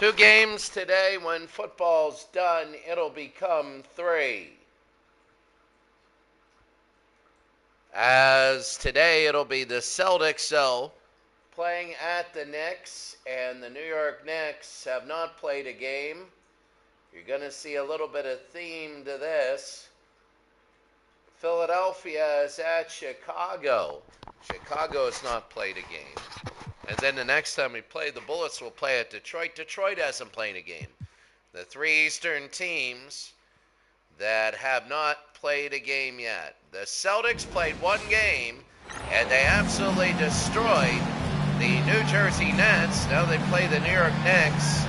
2 games today. When football's done, it'll become 3. As today, it'll be the Celtics, playing at the Knicks, and the New York Knicks have not played a game. You're going to see a little bit of theme to this. Philadelphia is at Chicago. Chicago has not played a game. And then the next time we play, the Bullets will play at Detroit. Detroit hasn't played a game. The 3 Eastern teams that have not played a game yet. The Celtics played 1 game, and they absolutely destroyed the New Jersey Nets. Now they play the New York Knicks,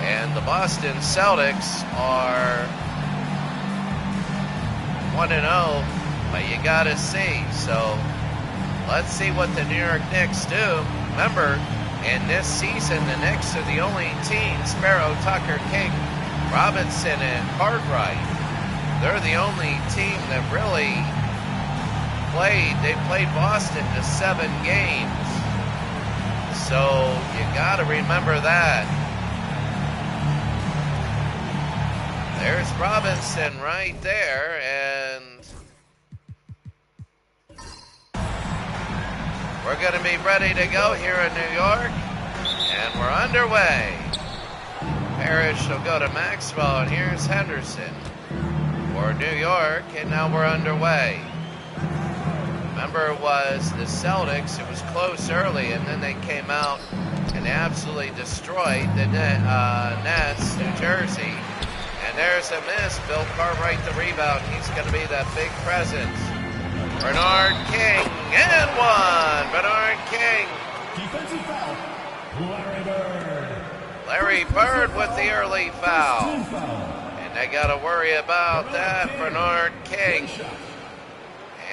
and the Boston Celtics are 1-0, but you gotta see. So let's see what the New York Knicks do. Remember, in this season, the Knicks are the only team, Sparrow, Tucker, King, Robinson, and Cartwright, they're the only team that really played. They played Boston to 7 games. So you got to remember that. There's Robinson right there, and we're going to be ready to go here in New York, and we're underway. Parrish will go to Maxwell, and here's Henderson for New York, and now we're underway. Remember, it was the Celtics. It was close early, and then they came out and absolutely destroyed the Nets, New Jersey. And there's a miss. Bill Cartwright the rebound. He's going to be that big presence. Bernard King, and 1. Bernard King. Defensive foul. Larry Bird. Larry Bird with the early foul. And they got to worry about that. Bernard King.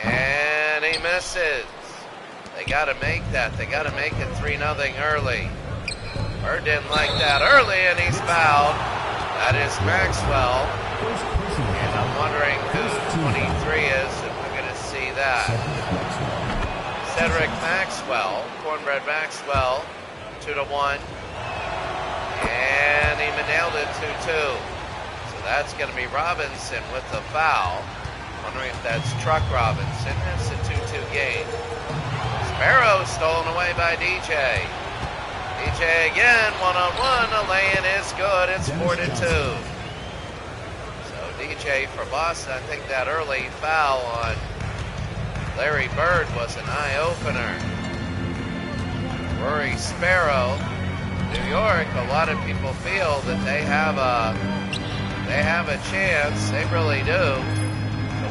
And he misses. They got to make that. They got to make it 3-0 early. Bird didn't like that early, and he's fouled. That is Maxwell. And I'm wondering who 23 is, and we're going to see that. Cedric Maxwell, Cornbread Maxwell, 2-1. And he nailed it 2-2. So that's going to be Robinson with the foul. Wondering if that's Truck Robinson. It's a 2-2 game. Sparrow stolen away by DJ. DJ again, 1-on-1. The lay-in is good. It's 4-2. So DJ for Boston. I think that early foul on Larry Bird was an eye-opener. Rory Sparrow, New York. A lot of people feel that they have a chance. They really do.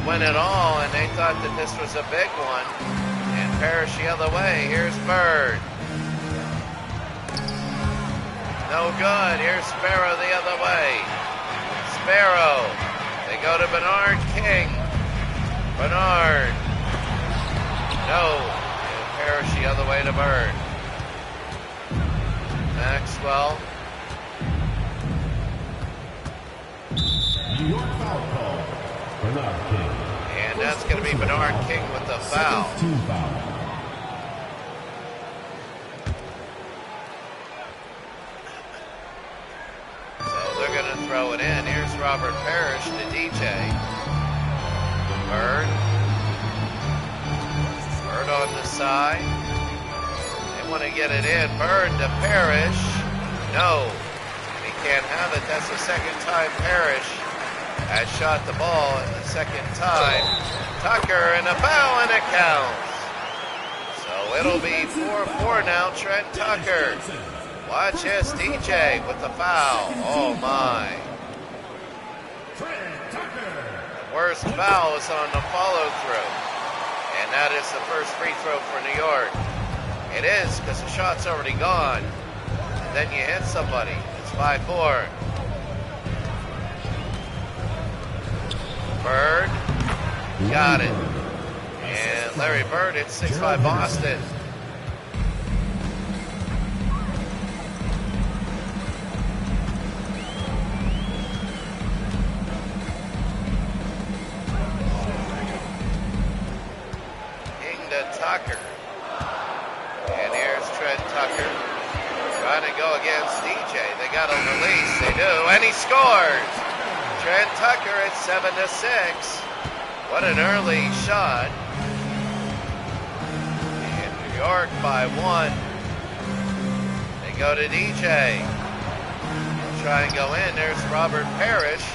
Win it all, and they thought that this was a big one. And Parrish the other way. Here's Bird. No good. Here's Sparrow the other way. Sparrow. They go to Bernard King. Bernard. No. And Parrish the other way to Bird. Maxwell. New York foul call. Bernard King. And that's going to be Bernard King with the foul. So they're going to throw it in. Here's Robert Parrish to DJ. Bird. Bird on the side. They want to get it in. Bird to Parrish. No. He can't have it. That's the second time Parrish has shot the ball in the second time. Tucker and a foul, and it counts. So it'll be 4-4 now. Trent Tucker. Watch this, DJ with the foul. Oh my. The worst foul is on the follow through. And that is the first free throw for New York. It is, because the shot's already gone. And then you hit somebody. It's 5-4. Bird, got it. And Larry Bird, it's 6-5 Boston. King to Tucker. And here's Trent Tucker. Trying to go against DJ. They got a release. They do. And he scores. Trent Tucker at 7-6. What an early shot. And New York by 1. They go to DJ. Try and go in. There's Robert Parrish.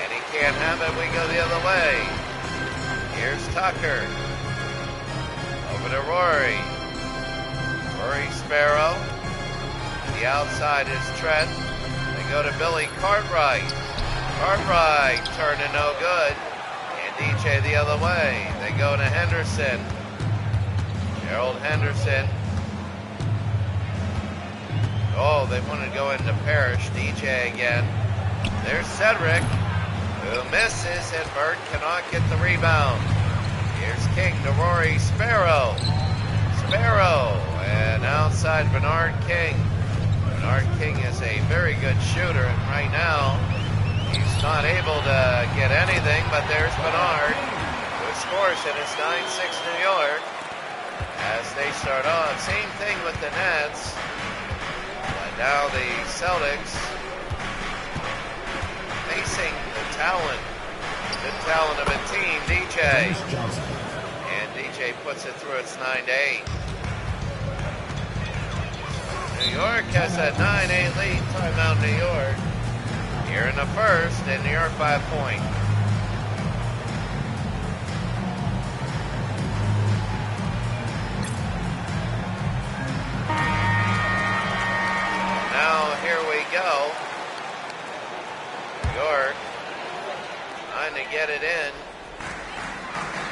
And he can't have it. We go the other way. Here's Tucker. Over to Rory. Rory Sparrow. The outside is Trent. They go to Billy Cartwright. Cartwright turning no good. And DJ the other way. They go to Henderson. Gerald Henderson. Oh, they want to go into Parrish. DJ again. There's Cedric, who misses, and Bird cannot get the rebound. Here's King to Rory Sparrow. Sparrow, and outside Bernard King. Bernard King is a very good shooter, and right now he's not able to get anything, but there's Bernard, who scores, and it's 9-6 New York as they start off. Same thing with the Nets, but now the Celtics facing the talent of a team, DJ. And DJ puts it through. It's 9-8. New York has a 9-8 lead. Timeout New York. Here in the first, and New York by a point. Now here we go. New York trying to get it in.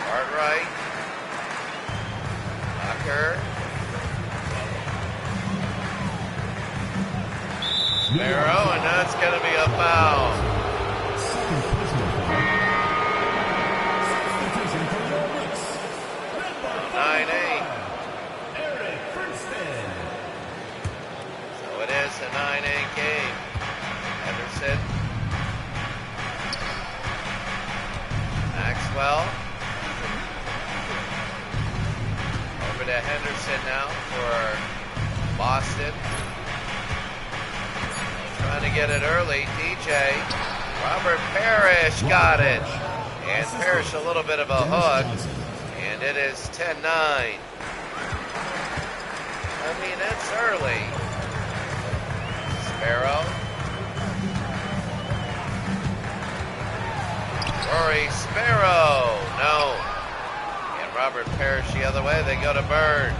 Cartwright. Tucker. Sparrow, and that's going to be a foul. 9-8. So it is a 9-8 game. Henderson. Maxwell. Over to Henderson now for Boston. Trying to get it early. DJ. Robert Parrish got it. And Parrish a little bit of a hook. And it is 10-9. I mean, it's early. Sparrow. Rory Sparrow. No. And Robert Parrish the other way. They go to Bird.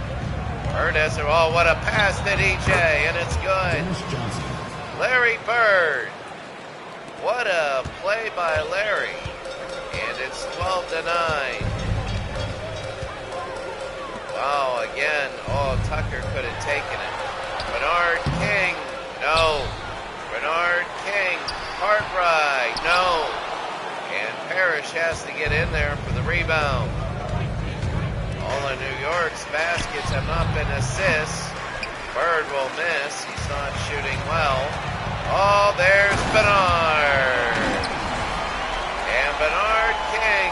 Bird has it. Oh, what a pass to DJ. And it's good. Larry Bird. What a play by Larry. And it's 12-9. Wow, again. Oh, Tucker could have taken it. Bernard King. No. Bernard King. Cartwright. No. And Parrish has to get in there for the rebound. All of New York's baskets have not been assists. Bird will miss. He's not shooting well. Oh, there's Bernard. And Bernard King.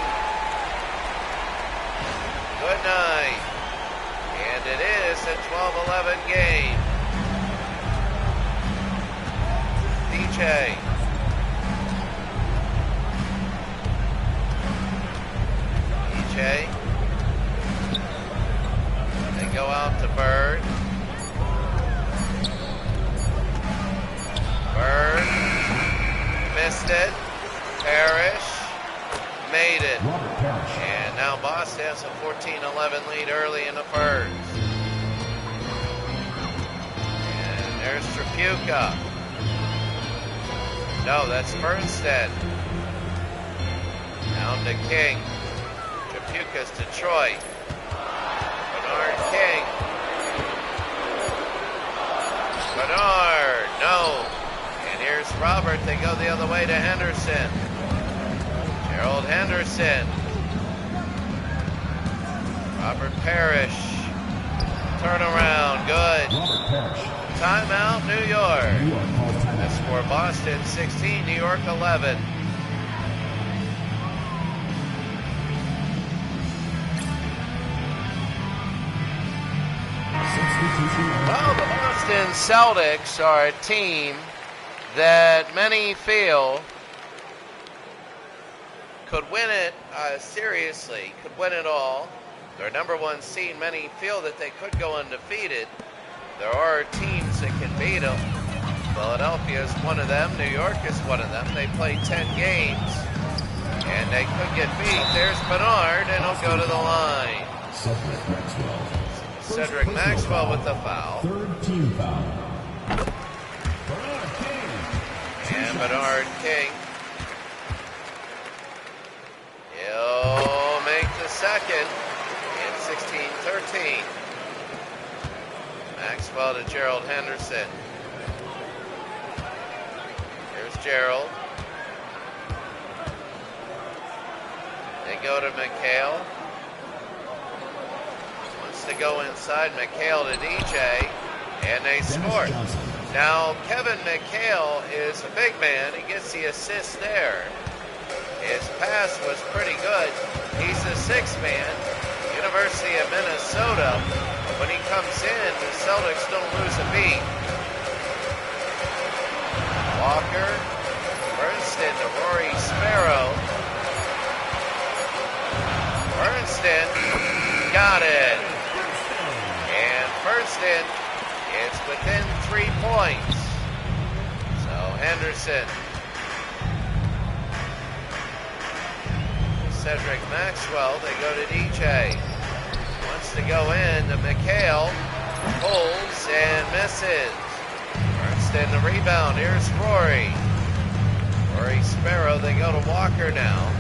Good night. And it is a 12-11 game. DJ. DJ. They go out to Bird. Bird missed it. Parrish made it. And now Boston has a 14-11 lead early in the first. And there's Trapuka. No, that's Bernstead. Down to King. Trapuka's Detroit. Bernard King. Bernard, no. And here's Robert. They go the other way to Henderson. Gerald Henderson. Robert Parrish. Turnaround, good. Timeout, New York. That's for Boston 16, New York 11. Well, the Boston Boston Celtics are a team that many feel could win it seriously, could win it all. They're number one seed. Many feel that they could go undefeated. There are teams that can beat them. Philadelphia is one of them. New York is one of them. They played 10 games, and they could get beat. There's Bernard, and he'll go to the line. Cedric Maxwell with the foul. Third team foul. And Bernard King. He'll make the second in 16-13. Maxwell to Gerald Henderson. Here's Gerald. They go to McHale. Wants to go inside. McHale to DJ. And they score. Now, Kevin McHale is a big man. He gets the assist there. His pass was pretty good. He's the sixth man. University of Minnesota. When he comes in, the Celtics don't lose a beat. Walker, Bernstein to Rory Sparrow. Bernstein got it. And Bernstein is within 3 points. So Henderson. Cedric Maxwell, they go to DJ. Wants to go in to McHale. Pulls and misses. Bernstein the rebound. Here's Rory. Rory Sparrow, they go to Walker now.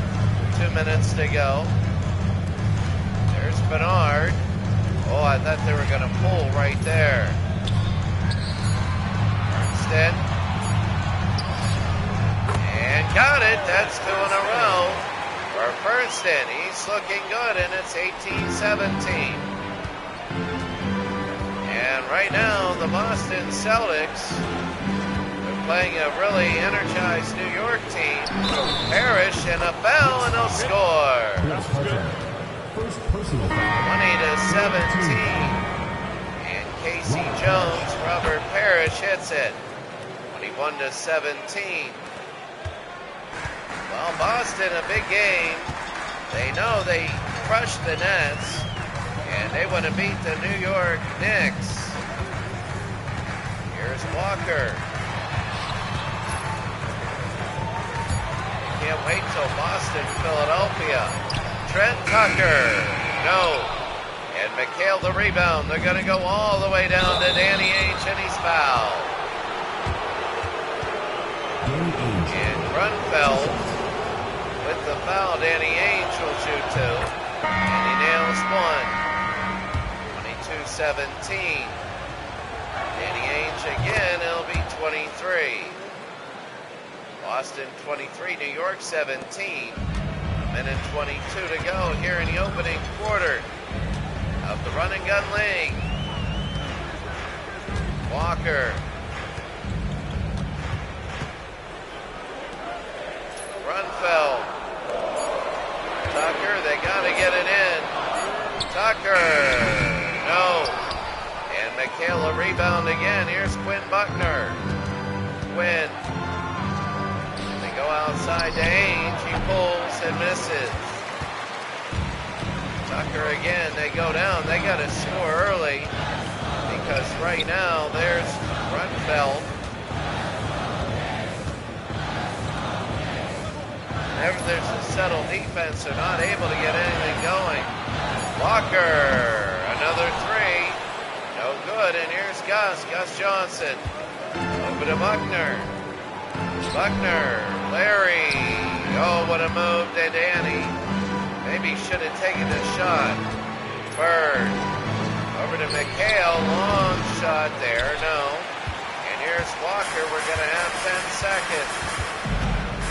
2 minutes to go. There's Bernard. Oh, I thought they were going to pull right there. Bernstein. And got it. That's 2 in a row. For Bernstein, he's looking good, and it's 18-17. And right now, the Boston Celtics are playing a really energized New York team. Parrish and a foul, and they'll score. 20-17. And Casey Jones, Robert Parrish hits it. 21-17. Well, Boston, a big game. They know they crushed the Nets, and they want to beat the New York Knicks. Here's Walker. You can't wait till Boston, Philadelphia. Trent Tucker, no. And McHale the rebound. They're going to go all the way down to Danny Ainge, and he's fouled. And Grunfeld. With the foul, Danny Ainge will shoot 2, and he nails 1. 22-17. Danny Ainge again, it'll be 23. Boston 23, New York 17. A minute 22 to go here in the opening quarter of the Run and Gun League. Walker. Grunfeld. Tucker, they got to get it in. Tucker, no. And McHale a rebound again. Here's Quinn Buckner. Quinn. They go outside to Ainge. He pulls and misses. Tucker again. They go down. They got to score early because right now there's Grunfeld. Whenever there's a settled defense, they're not able to get anything going. Walker, another 3. No good, and here's Gus Johnson. Over to Buckner. Buckner, Larry. Oh, what a move to Danny. Maybe should have taken the shot. Bird. Over to McHale, long shot there, no. And here's Walker, we're going to have 10 seconds.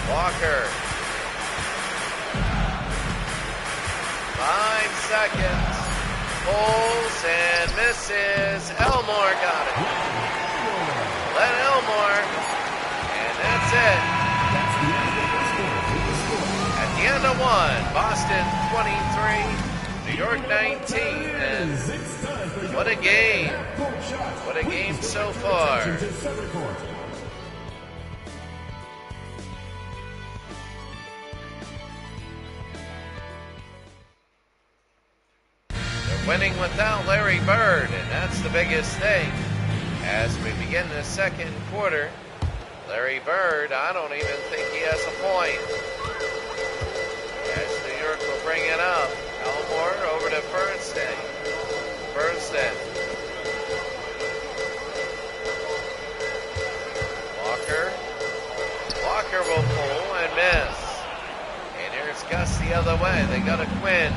Walker. 5 seconds. Pulls and misses. Elmore got it. Len Elmore. And that's it. At the end of 1, Boston 23, New York 19. And What a game. What a game so far. They're winning without Larry Bird, and that's the biggest thing. As we begin the second quarter, Larry Bird, I don't even think he has a point. As New York will bring it up. Elmore over to Bernstein. Walker will pull and miss. And here's Gus the other way. They go to Quinn.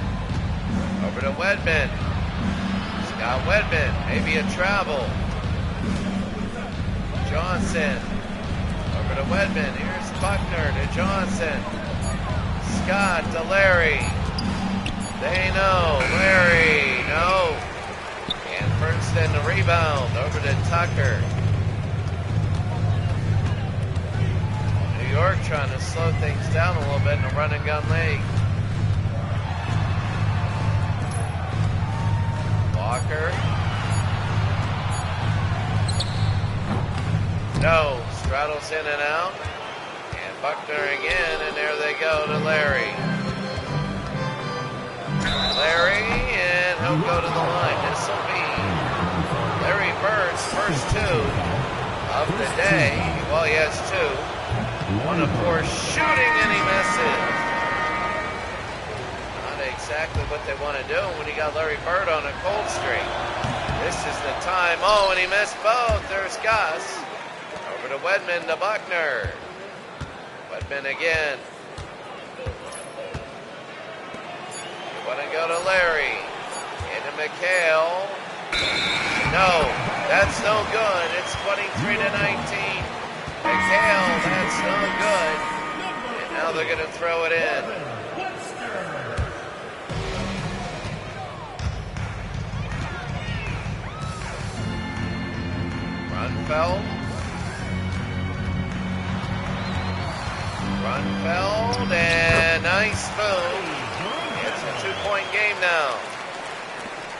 Over to Wedman. Scott Wedman. Maybe a travel. Johnson. Over to Wedman. Here's Buckner to Johnson. Scott to Larry. They know. Larry. No. And first in the rebound. Over to Tucker. New York trying to slow things down a little bit in the run and gun league. Walker. No. Straddles in and out. And Buckner again. And there they go to Larry. And he'll go to the line. This will be Larry Bird's first two of the day. Well, he has two. One, of course, shooting, and he misses. Not exactly what they want to do when you got Larry Bird on a cold streak. This is the time. Oh, and he missed both. There's Gus. Over to Wedman to Buckner. Wedman again. Want to go to Larry. Into McHale. No, that's no good. It's 23 to 19. McHale, that's no good. And now they're going to throw it in. Grunfeld, and nice move. It's a 2-point game now.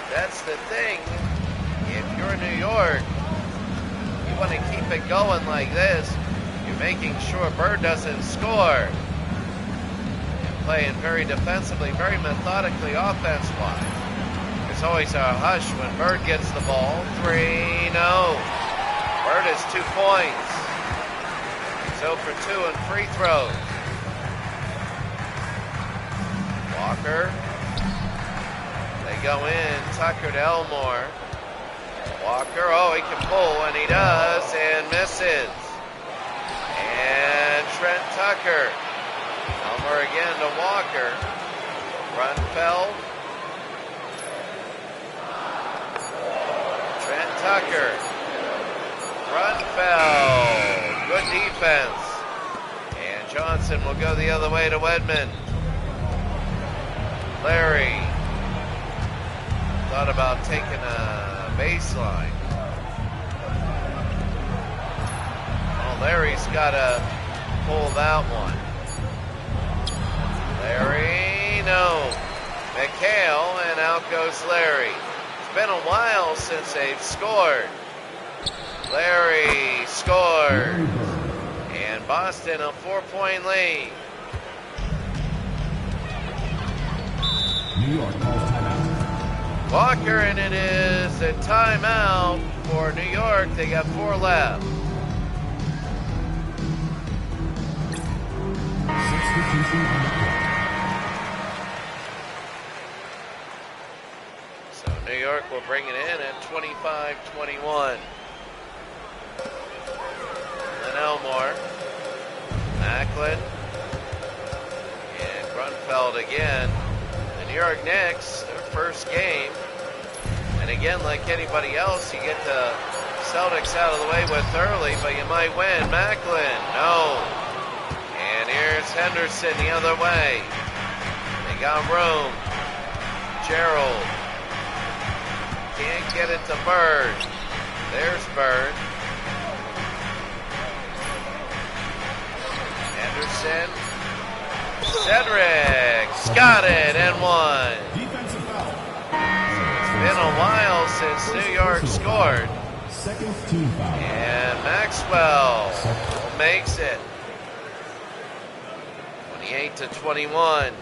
That's the thing. If you're New York, you want to keep it going like this. You're making sure Bird doesn't score. And playing very defensively, very methodically offense-wise. There's always a hush when Bird gets the ball. 3, no. Bird has 2 points. He's 0 for 2 in free throws. Walker. They go in. Tucker to Elmore. Walker, oh, he can pull, and he does, and misses. And Trent Tucker. Elmore again to Walker. Grunfeld. Trent Tucker. Grunfeld. Good defense. And Johnson will go the other way to Wedman. Larry thought about taking a baseline. Oh, Larry's got to pull that one. Larry, no. McHale, and out goes Larry. It's been a while since they've scored. Larry scores. And Boston a 4-point lead. New York calls timeout. Walker, and it is a timeout for New York. They got 4 left. So New York will bring it in at 25-21. Then Elmore, Macklin, and Grunfeld again. The New York Knicks, their first game. And again, like anybody else, you get the Celtics out of the way with early, but you might win. Macklin, no. And here's Henderson the other way. They got room. Gerald. Can't get it to Bird. There's Bird. Henderson. Cedric's got it and one. Defensive foul. It's been a while since New York scored. Second team foul. And Maxwell makes it. 28-21.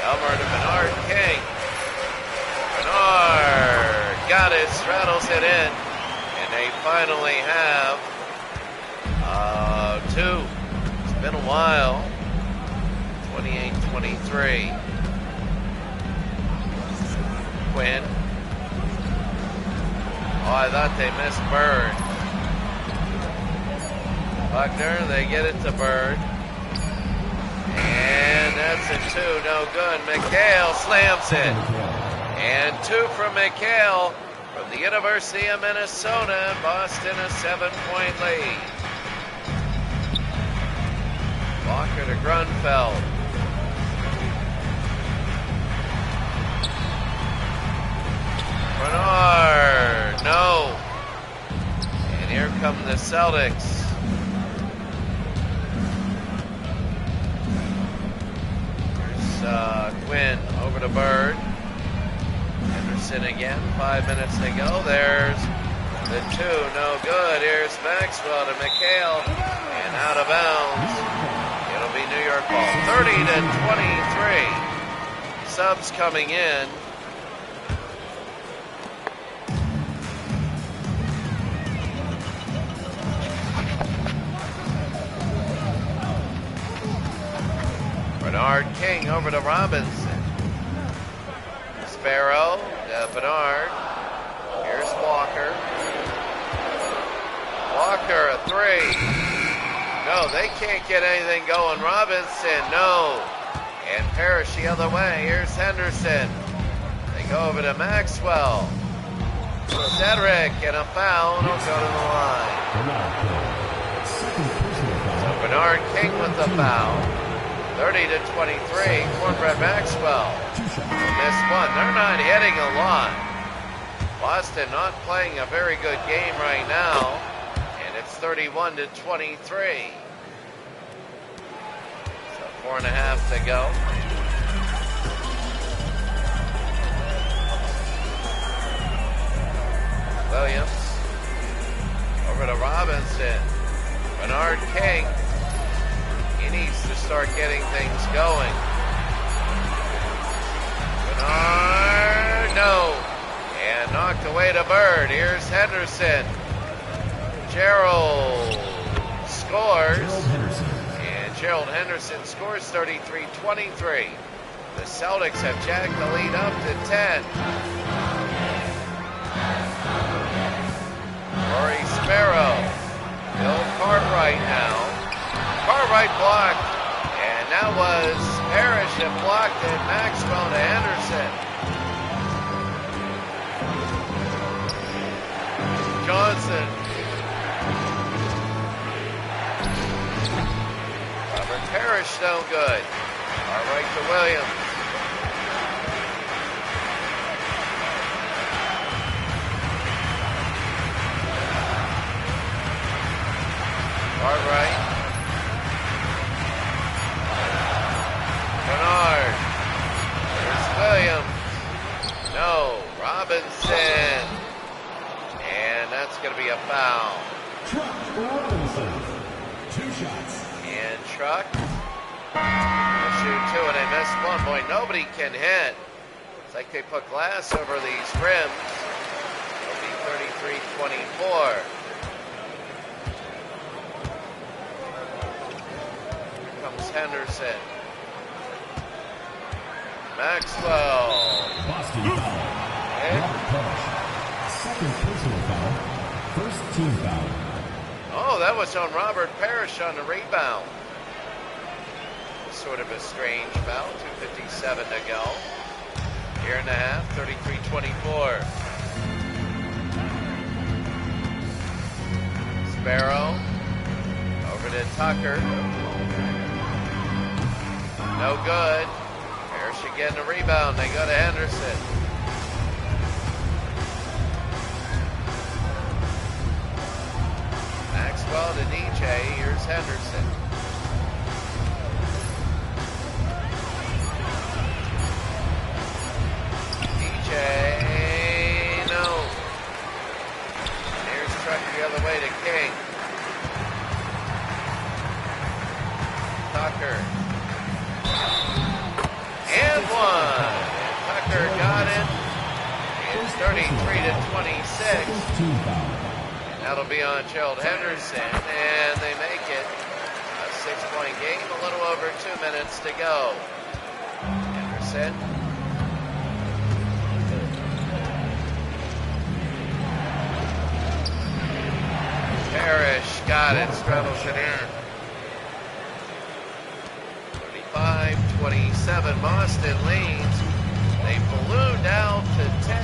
Elmer to Bernard King. Bernard got it, straddles it in, and they finally have two. It's been a while. 28-23. Quinn. Oh, I thought they missed Bird. Buckner, they get it to Bird. And that's a two, no good. McHale slams it. And two from McHale from the University of Minnesota. Boston a 7-point lead. Walker to Grunfeld. Bernard, no. And here come the Celtics. Quinn over to Bird. Henderson again. 5 minutes to go. There's the two. No good. Here's Maxwell to McHale. And out of bounds. It'll be New York ball. 30-23. Subs coming in. Bernard King over to Robinson. Sparrow to Bernard. Here's Walker. Walker a three. No, they can't get anything going. Robinson, no. And Parrish the other way. Here's Henderson. They go over to Maxwell. Cedric and a foul. Don't go to the line. So Bernard King with the foul. 30-23, Cornbread Maxwell. Missed one. They're not hitting a lot. Boston not playing a very good game right now. And it's 31-23. So 4.5 to go. Williams. Over to Robinson. Bernard King. He needs to start getting things going. Bernard, no. And knocked away to Bird. Here's Henderson. Gerald scores. And Gerald Henderson scores 33-23. The Celtics have jacked the lead up to 10. Rory Sparrow. Bill Cartwright now. Cartwright blocked, and that was Parrish that blocked it. Maxwell to Henderson. Johnson. Robert Parrish no good. Cartwright to Williams. Cartwright. Bernard. There's Williams. No. Robinson. And that's going to be a foul. Robinson. 2 shots. And Truck. They shoot two and they missed one. Boy, nobody can hit. It's like they put glass over these rims. It'll be 33-24. Here comes Henderson. Maxwell. Boston foul. Robert Parrish. Second personal foul. First team foul. Oh, that was on Robert Parrish on the rebound. Sort of a strange foul. 2:57 to go. Here and a half. 33-24. Sparrow. Over to Tucker. No good. Parrish again the rebound. They go to Henderson. Maxwell to DJ. Here's Henderson. DJ, no. And here's Truck the other way to King. Tucker. And one. And Tucker got it. It's 33-26. And that'll be on Gerald Henderson. And they make it a 6-point game. A little over 2 minutes to go. Henderson. Parrish got it. Straddles it in. 35-27. Boston leads. They ballooned out to 10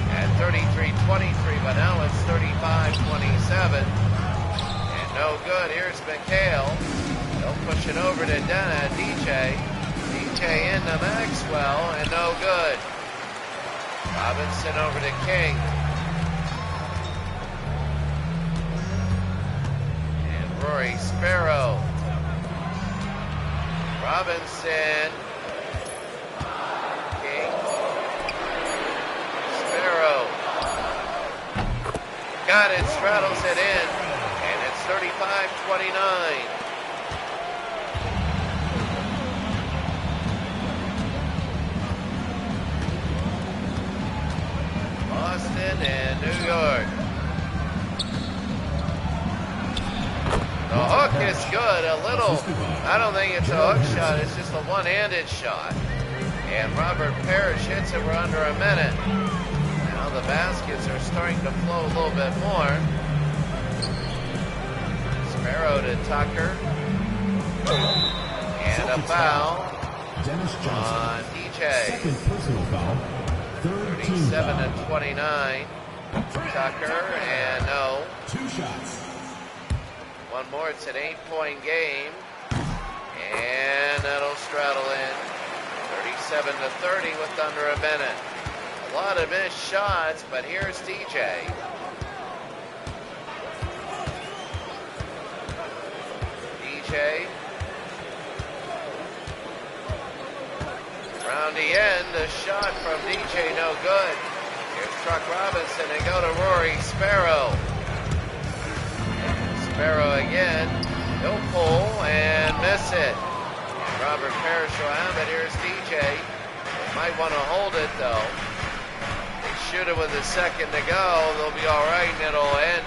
at 33-23, but now it's 35-27. And no good. Here's McHale. They'll push it over to DJ. DJ into Maxwell, and no good. Robinson over to King. And Rory Sparrow. Robinson. King. Sparrow. Got it, straddles it in, and it's 35-29. Boston and New York. The hook is good, a little, I don't think it's a hook shot, it's just a one-handed shot. And Robert Parrish hits it, we're under a minute. Now the baskets are starting to flow a little bit more. Sparrow to Tucker. And a foul on DJ. 37-29. Tucker, and no. 2 shots. One more, it's an 8-point game. And that'll straddle in. 37-30 with under a minute. A lot of missed shots, but here's DJ. DJ. Around the end, a shot from DJ, no good. Here's Truck Robinson, and go to Rory Sparrow. Sparrow again, he'll pull and miss it. And Robert Parrish will have it. Here's DJ. They might want to hold it though. They shoot it with a second to go. They'll be all right, and it'll end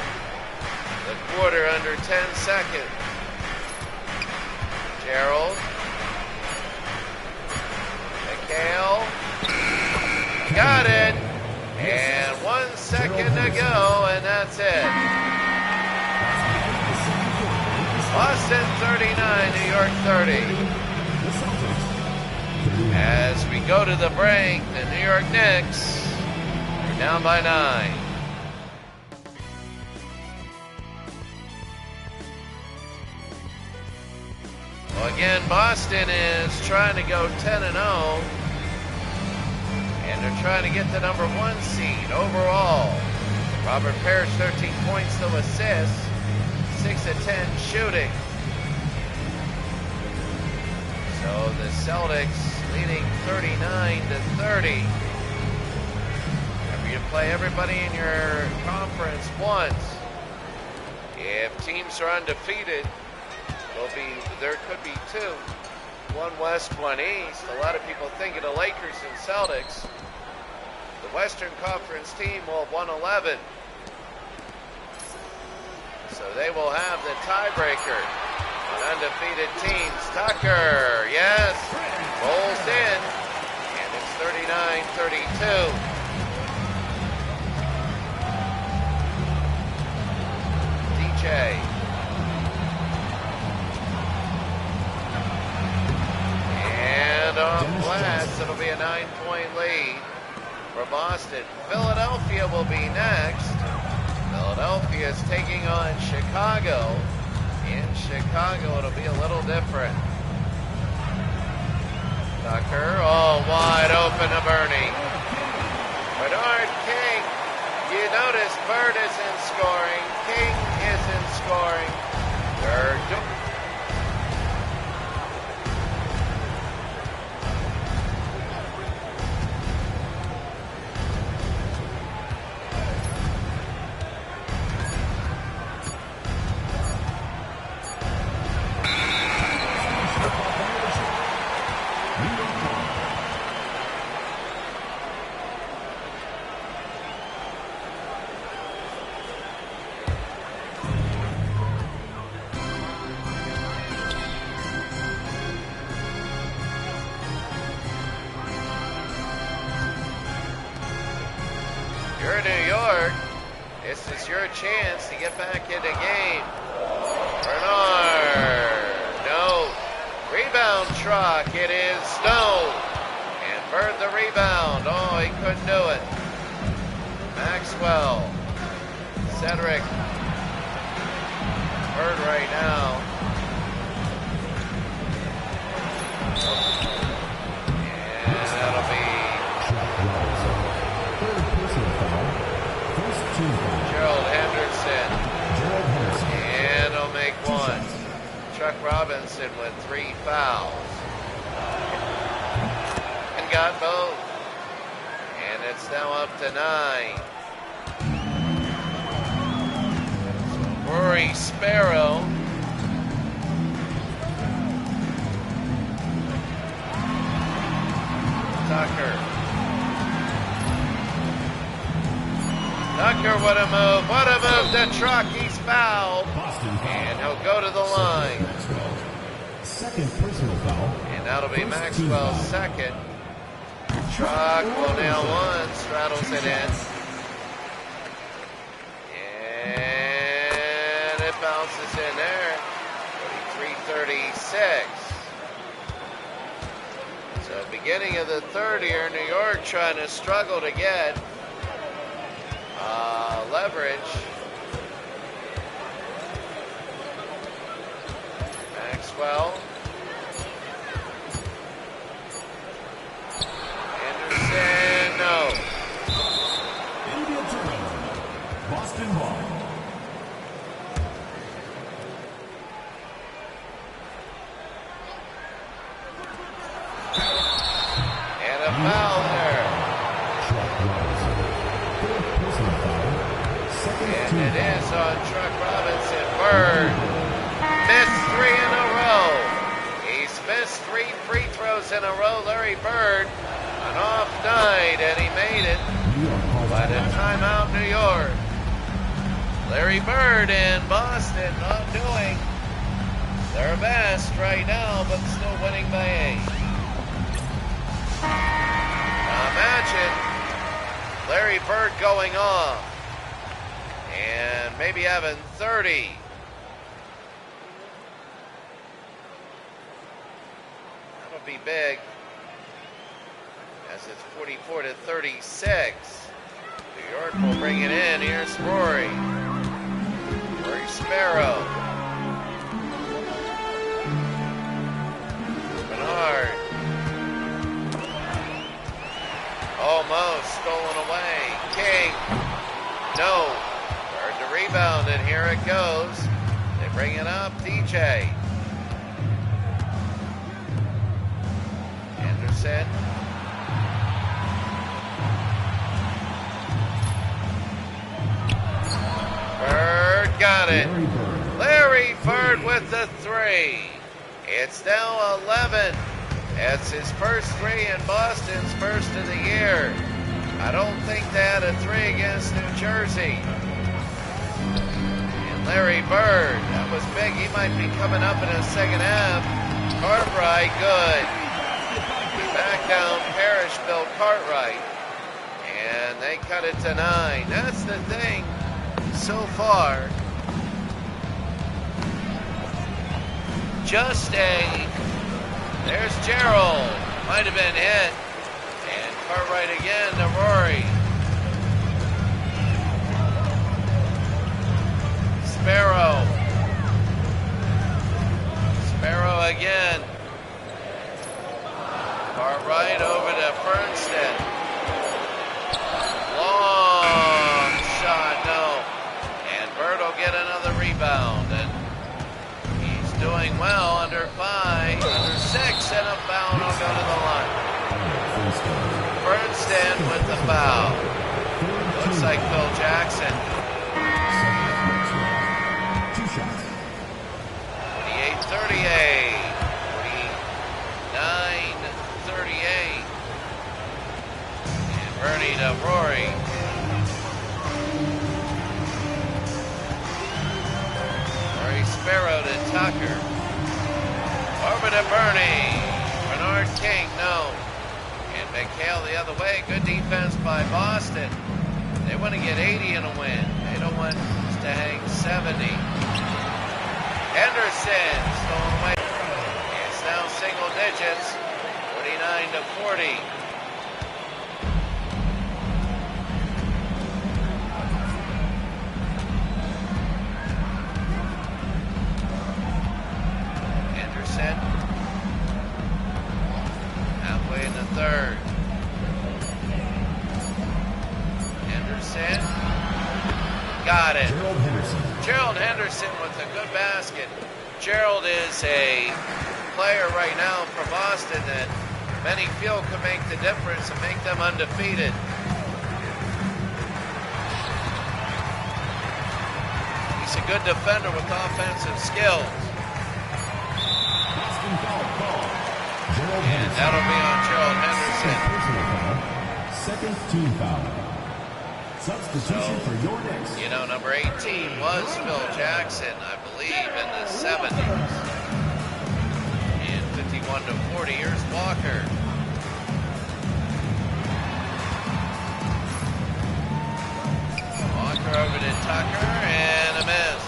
the quarter under 10 seconds. Gerald. McHale. Got it. And 1 second to go, and that's it. Boston 39, New York 30. As we go to the break, the New York Knicks are down by 9. Well, again, Boston is trying to go 10-0, and they're trying to get the number 1 seed overall. Robert Parrish, 13 points, no assists. 6 of 10 shooting. So the Celtics leading 39-30. After you play everybody in your conference once, if teams are undefeated, there could be 2. One West, one East. A lot of people think of the Lakers and Celtics. The Western Conference team will have won 11. So they will have the tiebreaker on undefeated teams. Tucker, yes, rolls in, and it's 39-32. DJ. And off glass, it'll be a 9-point lead for Boston. Philadelphia will be next. Philadelphia is taking on Chicago. In Chicago, it'll be a little different. Tucker, all wide open to Bernie. Bernard King. You notice Bird isn't scoring. King isn't scoring. They're You're New York. This is your chance to get back in the game. Bernard. No. Rebound truck. It is no. And Bird the rebound. Oh, he couldn't do it. Maxwell. Cedric. Bird right now. And that'll be Gerald Henderson. And he'll make one. Chuck Robinson with 3 fouls. And got both. And it's now up to 9. So Rory Sparrow. Tucker. Tucker, what a move. What a move to Truck. He's fouled. And he'll go to the line. Second personal foul. And that'll be Maxwell's second. Truck will nail one. Straddles it in. And it bounces in there. 43-36. So beginning of the third here, New York trying to struggle to get leverage. Maxwell. Anderson, no. India turnover. Boston ball. And a foul there. And it is on Truck Robinson. Bird missed 3 in a row. He's missed 3 free throws in a row. Larry Bird, an off night, and he made it. But a timeout, New York. Larry Bird and Boston not doing their best right now, but still winning by 8. Now imagine Larry Bird going off and maybe having 30. That'll be big, as it's 44-36. New York will bring it in. Here's Rory. Rory Sparrow. Bernard. Almost stolen away. King. No. Bird to rebound, and here it goes. They bring it up. DJ. Anderson. Bird got it. Larry Bird with the 3. It's now 11. That's his first 3 and Boston's first of the year. I don't think they had a 3 against New Jersey. And Larry Bird, that was big. He might be coming up in the second half. Cartwright, good. Back down Parrish, Bill Cartwright. And they cut it to 9. That's the thing so far. Just there's Gerald. Might have been hit. And Cartwright again to Rory. Sparrow. Sparrow again. Cartwright over to Fernston. Long shot, no. And Bird will get another rebound. rebound, and he's doing well. Under 5, under 6, and a foul will go to the line. Bernstein with the foul. Looks like Phil Jackson. 28-38. 49-38. And Bernie to Rory. Rory Sparrow to Tucker. Over to Bernie. Bernard King, no. And McHale the other way. Good defense by Boston. They want to get 80 in a win. They don't want to hang 70. Henderson stolen away. It's now single digits. 49-40. Henderson. Halfway in the third. Henderson. Got it. Gerald Henderson with a good basket. Gerald is a player right now for Boston that many feel could make the difference and make them undefeated. He's a good defender with offensive skills. And that'll be on Gerald Henderson. Second team foul. Substitution for your next. You know, number 18 was Phil Jackson, I believe, in the 70s. And 51-40, here's Walker. Walker over to Tucker, and a miss.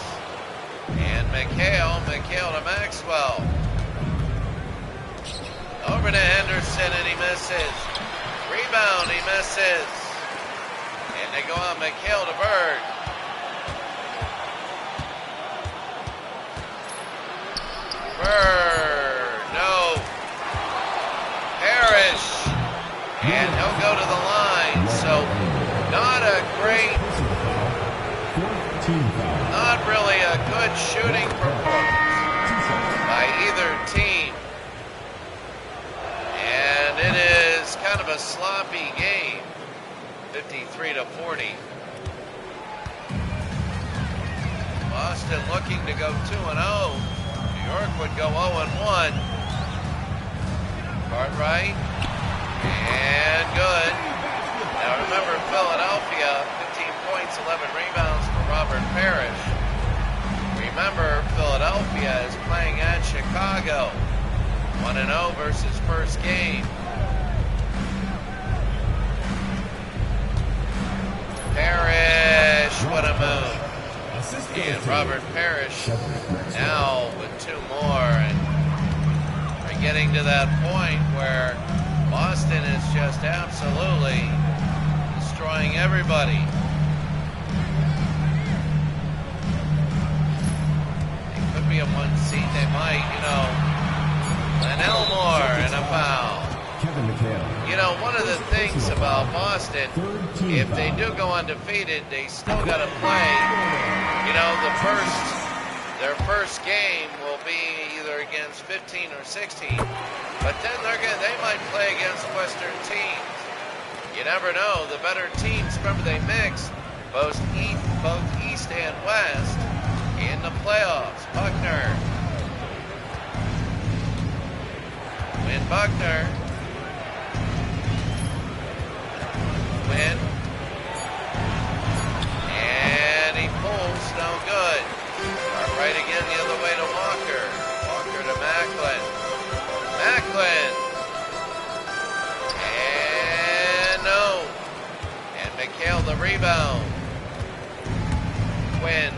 And McHale to Maxwell. Over to Henderson, and he misses. Rebound, he misses. And they go on McHale to Bird. Bird, no. Parrish. And he'll go to the line. So not a great, not really a good shooting performance by either team. And it is kind of a sloppy game. 53-40. Boston looking to go 2-0. New York would go 0-1. Cartwright. And good. Now remember, Philadelphia, 15 points, 11 rebounds for Robert Parrish. Remember, Philadelphia is playing at Chicago. 1-0 versus first game. Parrish, what a move. And Robert Parrish now with 2 more. And we're getting to that point where Boston is just absolutely destroying everybody. They could be a 1 seed. They might, you know. Len Elmore and a foul. You know, one of the things about Boston, if they do go undefeated, they still got to play. You know, their first game will be either against 15 or 16, but then they might play against Western teams. You never know. The better teams, remember, they mix both East and West in the playoffs. Buckner. Win Buckner. Win. And he pulls, no good. Right again the other way to Walker. Walker to Macklin. Macklin. And no. And McHale the rebound. Quinn.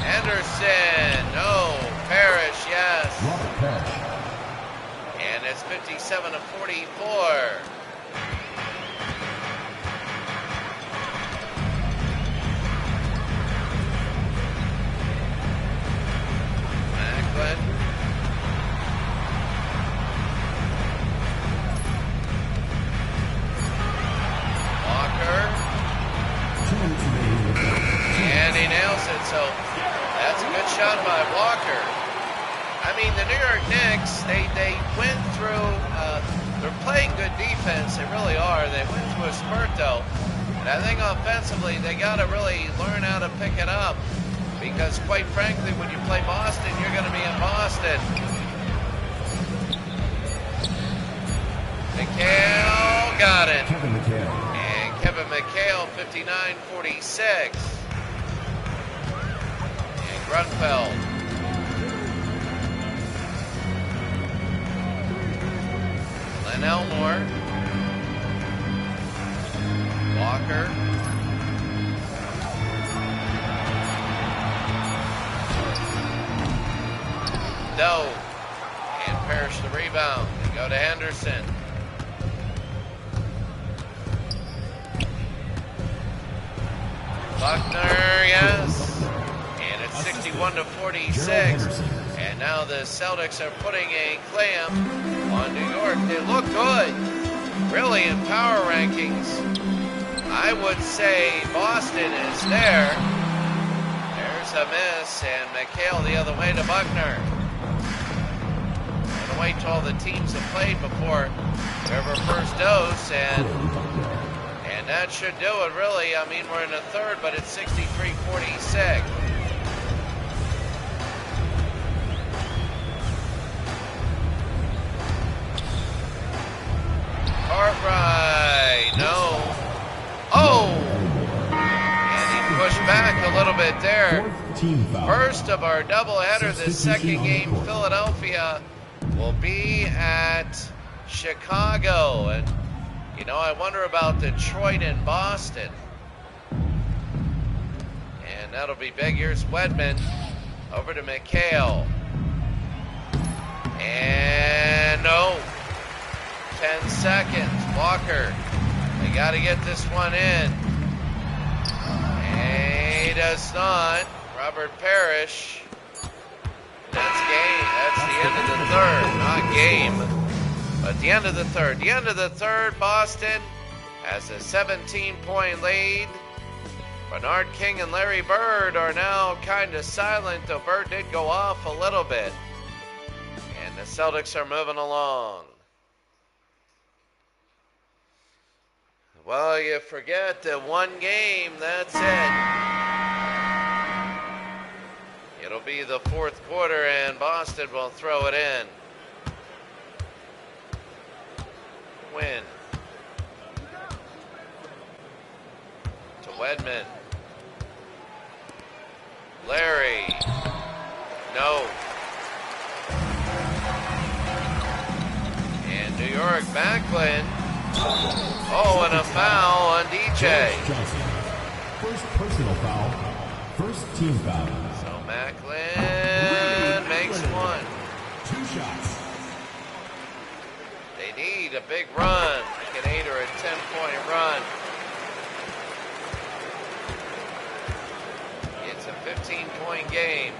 Anderson. No. Parrish, yes. And it's 57-44. Walker. And he nails it. So That's a good shot by Walker. I mean, the New York Knicks, they went through, they're playing good defense, they really are. They went through a spurt, though. And I think offensively, they got to really learn how to pick it up. Because quite frankly, when you play Boston, you're going to be in Boston. McHale got it. Kevin McHale. And Kevin McHale, 59-46. And Grunfeld. Len Elmore. Walker. Doe. And Parrish the rebound. They go to Henderson. Buckner, yes. And it's 61-46. And now the Celtics are putting a clamp on New York. They look good. Really, in power rankings, I would say Boston is there. There's a miss, and McHale the other way to Buckner. Gonna wait till all the teams have played before whoever first dose, and that should do it, really. I mean, we're in the third, but it's 63-46. Cartwright, no. Oh! And he pushed back a little bit there. First of our doubleheader, this second game, Philadelphia will be at Chicago. And, you know, I wonder about Detroit and Boston. And that'll be big. Here's Wedman over to McHale. And no. 10 seconds. Walker. They got to get this one in. And he does not. Robert Parrish. That's game. That's the end of the third. Not game. But the end of the third. The end of the third, Boston has a 17-point lead. Bernard King and Larry Bird are now kind of silent, though Bird did go off a little bit. And the Celtics are moving along. Well, you forget that one game, that's it. It'll be the fourth quarter, and Boston will throw it in. Win. To Wedman. Larry. No. And New York, Macklin. Oh, and a foul on DJ. First personal foul. First team foul. So Macklin makes one. 2 shots. They need a big run, like an 8 or a 10-point run. It's a 15-point game.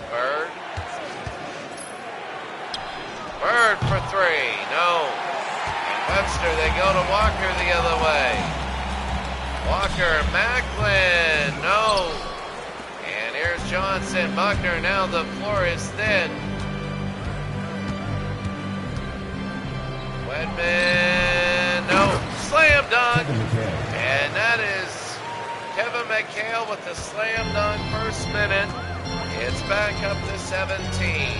Bird. Bird for 3. No. Webster, they go to Walker the other way. Walker, Macklin. No. And here's Johnson. Buckner. Now the floor is thin. Wedman. No. Slam dunk. And that is Kevin McHale with the slam dunk first minute. It's back up to 17.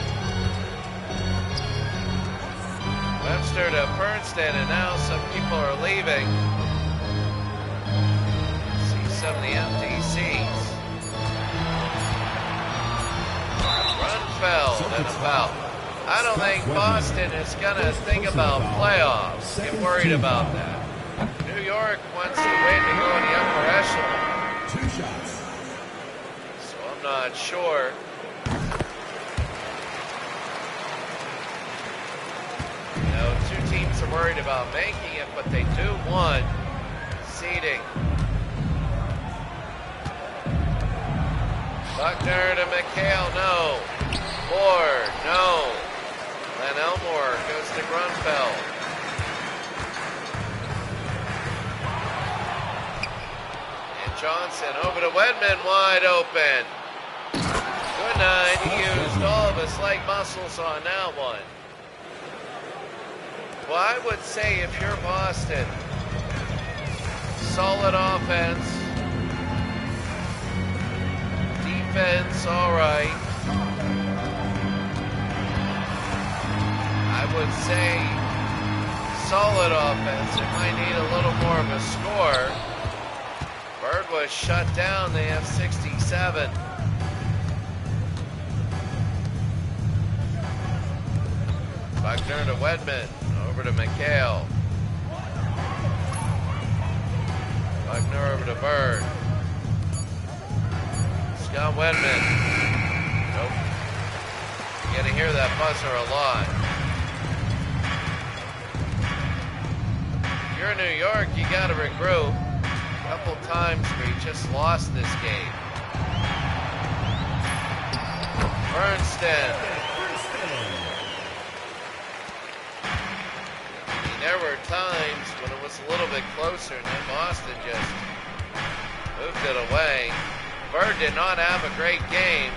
Webster to Bernstein, and now some people are leaving. See some of the empty seats. Grunfeld and a foul. I don't think Boston is going to think about playoffs. Get worried about that. New York wants to win to go in the upper echelon. 2 shots. I'm not sure. You know, 2 teams are worried about making it, but they do want seeding. Buckner to McHale, no. Ford, no. Len Elmore goes to Grunfeld. Johnson over to Wedman, wide open. Good night. He used all of his leg muscles on that one. Well, I would say if you're Boston, solid offense, defense, all right. I would say solid offense. It might need a little more of a score. Bird was shut down. They have 67. Buckner to Wedman. Over to McHale. Buckner over to Bird. Scott Wedman. Nope. You're going to hear that buzzer a lot. If you're in New York, you got to regroup. A couple times we just lost this game. Bernstein. There were times when it was a little bit closer and then Boston just moved it away. Bird did not have a great game.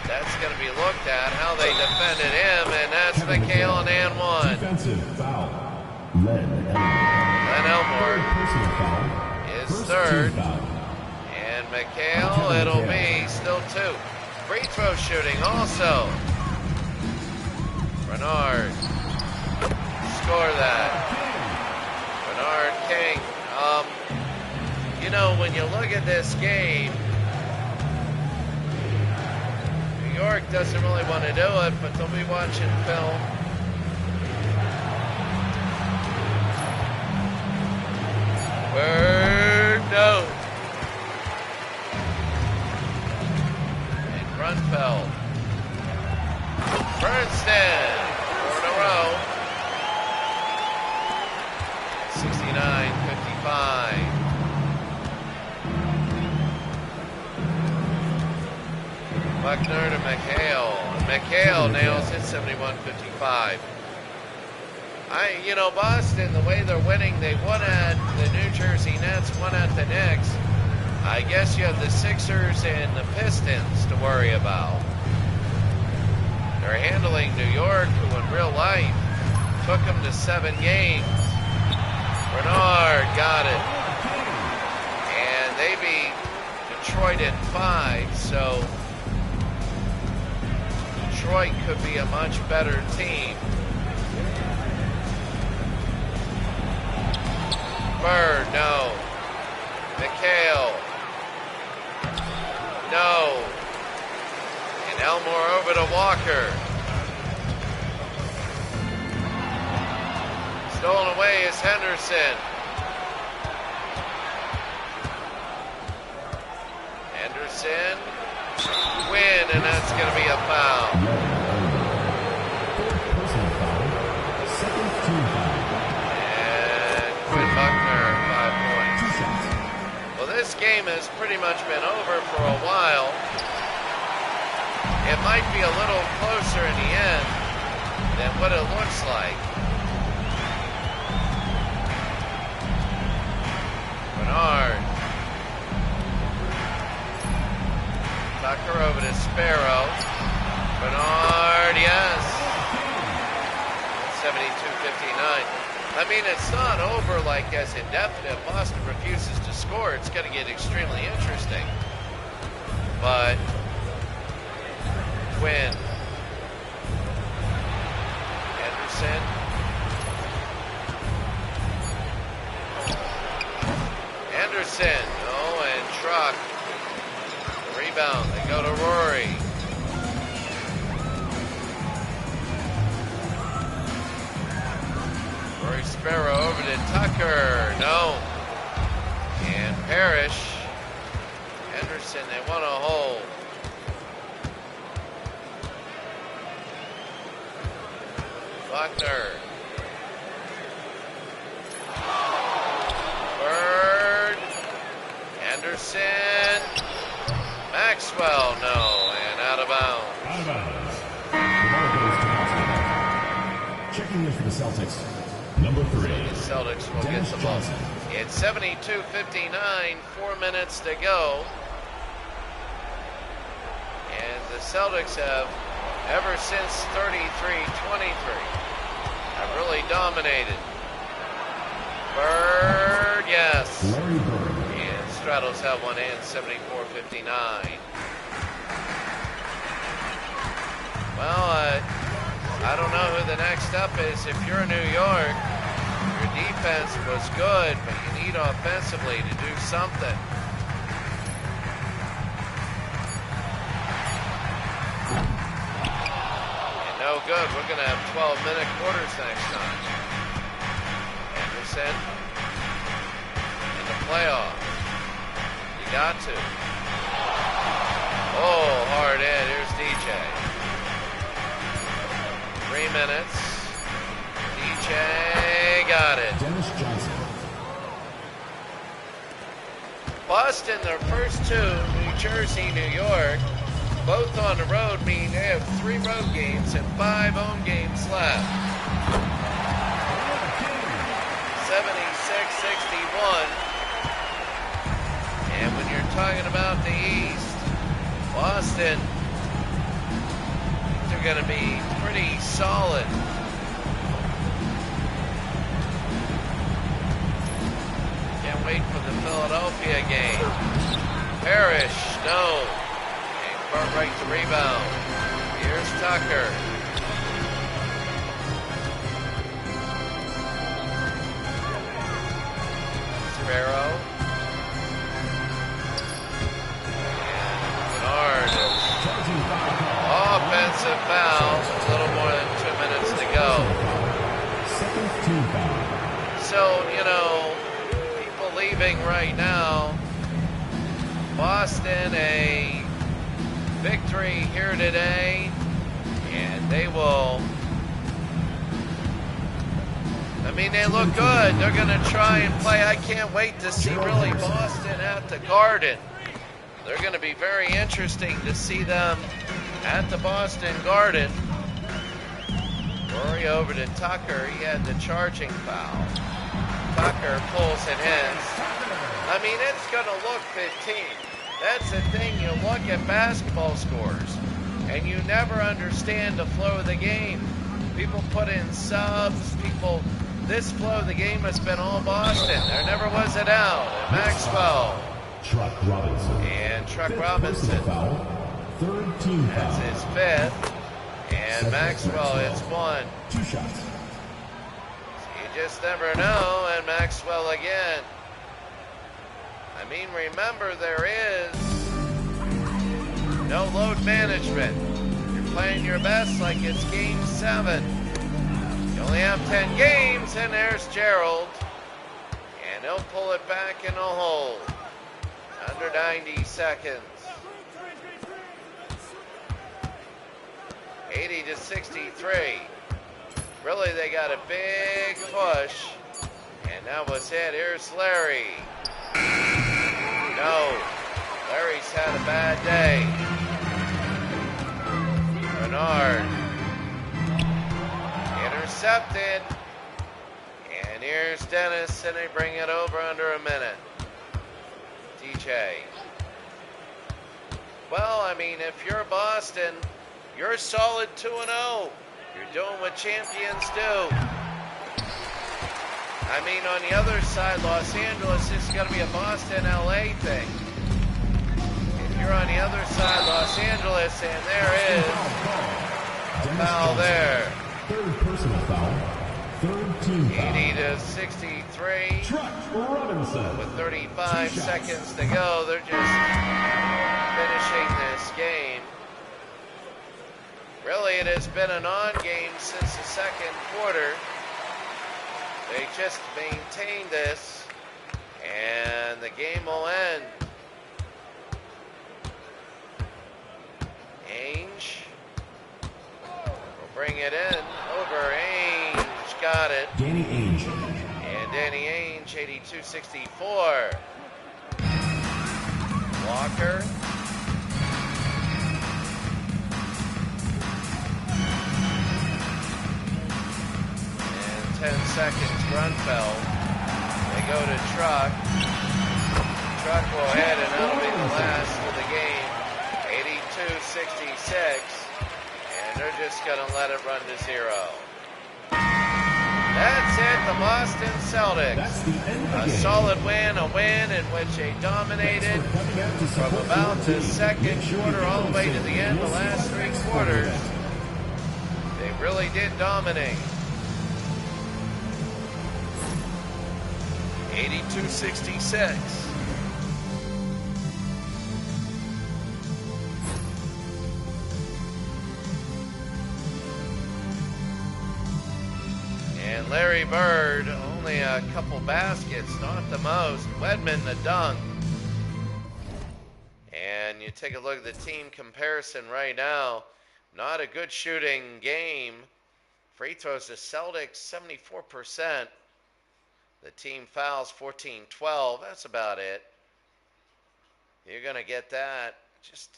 That's going to be looked at, how they defended him, and that's McHale and one. Defensive foul. Len Elmore is third. And McHale, it'll be still two. Free throw shooting also. Bernard. Score that. Bernard King. You know, when you look at this game, New York doesn't really want to do it, but they'll be watching film. Bird, no. And Grunfeld. Bernstein, 4 in a row. 69-55. Buckner to McHale. McHale nails it 71-55. Boston, the way they're winning, they won at the New Jersey Nets, won at the Knicks. I guess you have the Sixers and the Pistons to worry about. They're handling New York, who in real life took them to 7 games. Bernard got it. And they beat Detroit in 5, so Detroit could be a much better team. Bird, no. McHale, no. And Elmore over to Walker. Stolen away is Henderson. Henderson, win, and that's going to be a foul. And Quinn Buckner, 5 points. Well, this game has pretty much been over for a while. It might be a little closer in the end than what it looks like. Bernard. Tucker over to Sparrow. Bernard, yes. 72-59. I mean, it's not over like as indefinite. Boston refuses to score. It's going to get extremely interesting. But Quinn. Henderson. Anderson, and Truck. Rebound, they go to Rory. Rory Sparrow over to Tucker, no. And Parrish. Henderson, they want to hold. Buckner. Bird. Anderson. Maxwell, no, and out of bounds. Out of bounds. The ball goes to Boston. Checking in for the Celtics, number 3. Celtics will get the ball. It's 72-59, 4 minutes to go. And the Celtics have, ever since 33-23, have really dominated. Bird, yes. Larry Bird. And Straddles have one hand, 74-59. Well, I don't know who the next up is. If you're New York, your defense was good, but you need offensively to do something. And no good. We're going to have 12-minute quarters next time. Anderson in the playoff. You got to. Oh, hard hit. Here's DJ. 3 minutes. DJ got it. Dennis Johnson. Boston, their first two, New Jersey, New York, both on the road, mean they have 3 road games and 5 home games left. 76-61. And when you're talking about the East, Boston, they're going to be pretty solid. Can't wait for the Philadelphia game. Parrish, no. And Cartwright to rebound. Here's Tucker. Sparrow. And Bernard. Offensive foul. A little more than 2 minutes to go. Second team foul. So, you know, people leaving right now. Boston, a victory here today. And they will... I mean, they look good. They're going to try and play. I can't wait to see really Boston at the Garden. They're going to be very interesting to see them at the Boston Garden. Rory over to Tucker. He had the charging foul. Tucker pulls it in. I mean, it's going to look 15. That's the thing. You look at basketball scores, and you never understand the flow of the game. People put in subs. This flow of the game has been all Boston. There never was a doubt. And Maxwell. Truck Robinson. And Truck Fifth Robinson. personal foul. Third team foul. That's his 5th. And Maxwell hits 1. 2 shots. You just never know. And Maxwell again. I mean, remember, there is no load management. You're playing your best like it's game 7. You only have 10 games, and there's Gerald. And he'll pull it back in the hole. Under 90 seconds. 80-63. Really, they got a big push. And that was it. Here's Larry. No. Larry's had a bad day. Bernard. Intercepted. And here's Dennis, and they bring it over under a minute. DJ. Well, I mean, if you're Boston, you're solid 2-0. You're doing what champions do. I mean, on the other side, Los Angeles, this is going to be a Boston-LA thing. If you're on the other side, Los Angeles, and there is a foul there. Third personal foul. Third team foul. 80-63. Truck Robinson. With 35 seconds to go, they're just finishing this game. Really, it has been an on game since the second quarter. They just maintain this, and the game will end. Ainge will bring it in over Ainge. Got it. Danny Ainge. And Danny Ainge, 82-64. Walker. 10 seconds. Grunfeld. They go to Truck. Truck will hit, and that'll be the last of the game. 82-66. And they're just going to let it run to 0. That's it, the Boston Celtics. A solid win, a win in which they dominated from about the second quarter all the way to the end, the last 3 quarters. They really did dominate. 82-66. And Larry Bird, only a couple baskets, not the most. Wedman, the dunk. And you take a look at the team comparison right now. Not a good shooting game. Free throws, the Celtics, 74%. The team fouls, 14-12. That's about it. You're going to get that. Just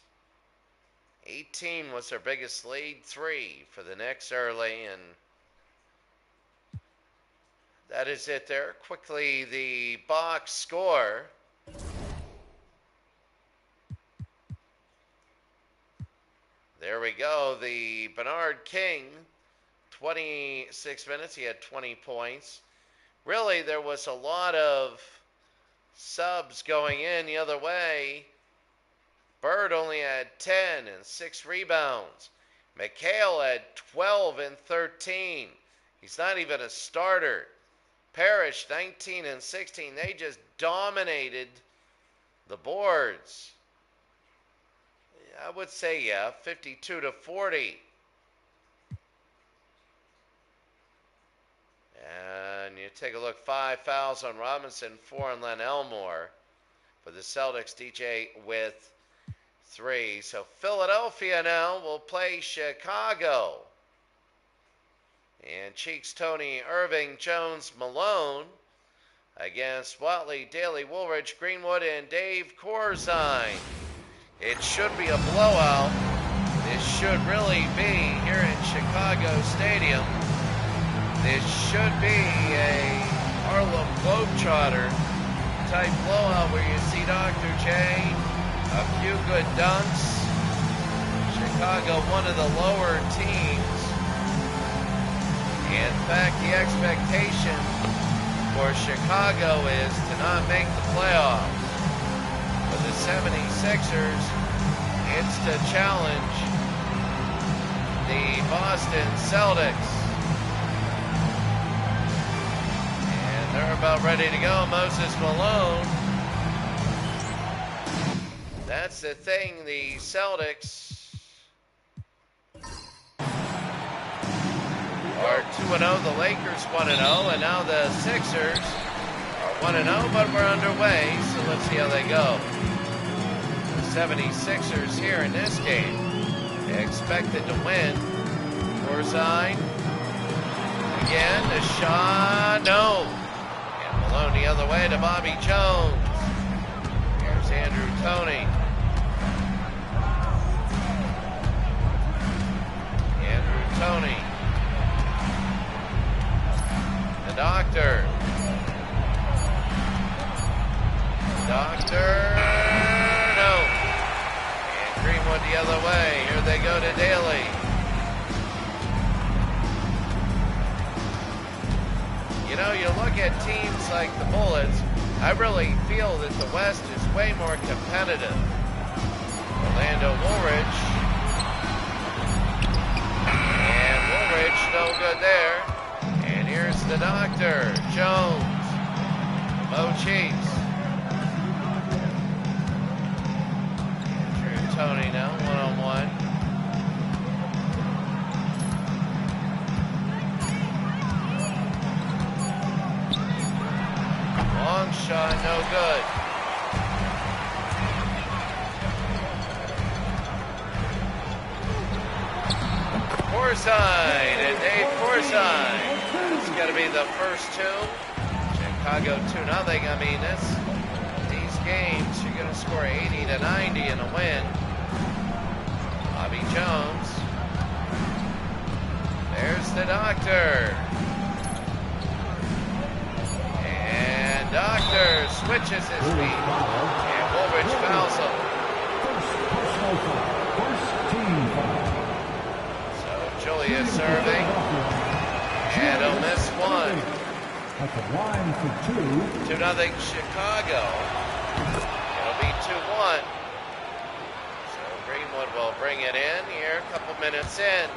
18 was their biggest lead. 3 for the Knicks early, and that is it there. Quickly, the box score. There we go. The Bernard King, 26 minutes. He had 20 points. Really, there was a lot of subs going in the other way. Bird only had 10 and 6 rebounds. McHale had 12 and 13. He's not even a starter. Parrish, 19 and 16. They just dominated the boards. I would say, yeah, 52-40. And you take a look, 5 fouls on Robinson, 4 on Len Elmore. For the Celtics, DJ with 3. So Philadelphia now will play Chicago. And Cheeks, Tony, Irving, Jones, Malone against Watley, Daly, Woolridge, Greenwood, and Dave Corzine. It should be a blowout. This should really be here in Chicago Stadium. This should be a Harlem Globetrotter type blowout where you see Dr. J, a few good dunks. Chicago, one of the lower teams. In fact, the expectation for Chicago is to not make the playoffs. For the 76ers, it's to challenge the Boston Celtics. And they're about ready to go. Moses Malone. That's the thing, the Celtics are 2-0, the Lakers 1-0, and now the Sixers are 1-0, but we're underway, so let's see how they go. The 76ers here in this game, expected to win. Corzine, again, the shot, no. And Malone the other way to Bobby Jones. Here's Andrew Toney. Andrew Toney. Doctor. No. And Greenwood the other way. Here they go to Daly. You know, you look at teams like the Bullets, I really feel that the West is way more competitive. Orlando Woolridge. And Woolridge no good there. Here's the Doctor, Jones, Mo Cheeks. Andrew Toney now, one-on-one. Long shot, no good. Corzine and Dave Corzine. It's got to be the first 2. Chicago 2-0. I mean, these games, you're going to score 80 to 90 in a win. Bobby Jones. There's the Doctor. doctor switches his feet, and Woolridge fouls him. So Julius serving, and he'll miss one. At the line for 2-0 Chicago. It'll be 2-1. So Greenwood will bring it in here, a couple minutes in.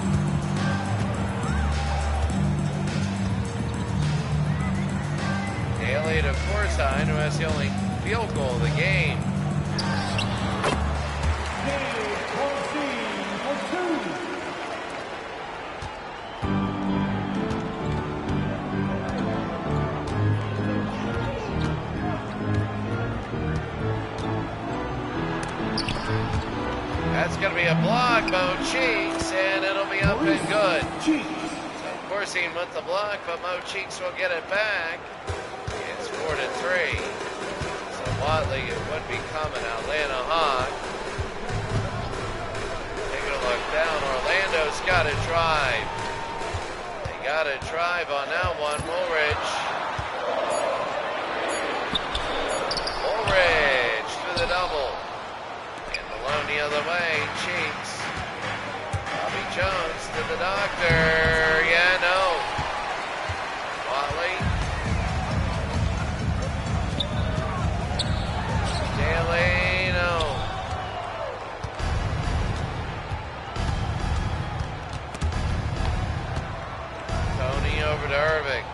Daly to Corzine, who has the only field goal of the game. That's going to be a block, Mo Cheeks, and it'll be up and good. So Corzine with the block, but Mo Cheeks will get it back. It's 4-3. So Watley would be coming. Atlanta Hawk. Taking a look down. Orlando's got to drive. They got to drive on that one. Woolridge through the double. And Malone the other way. Cheeks. Bobby Jones to the doctor. Yeah, no. Watley. Daly, no. Tony over to Irving.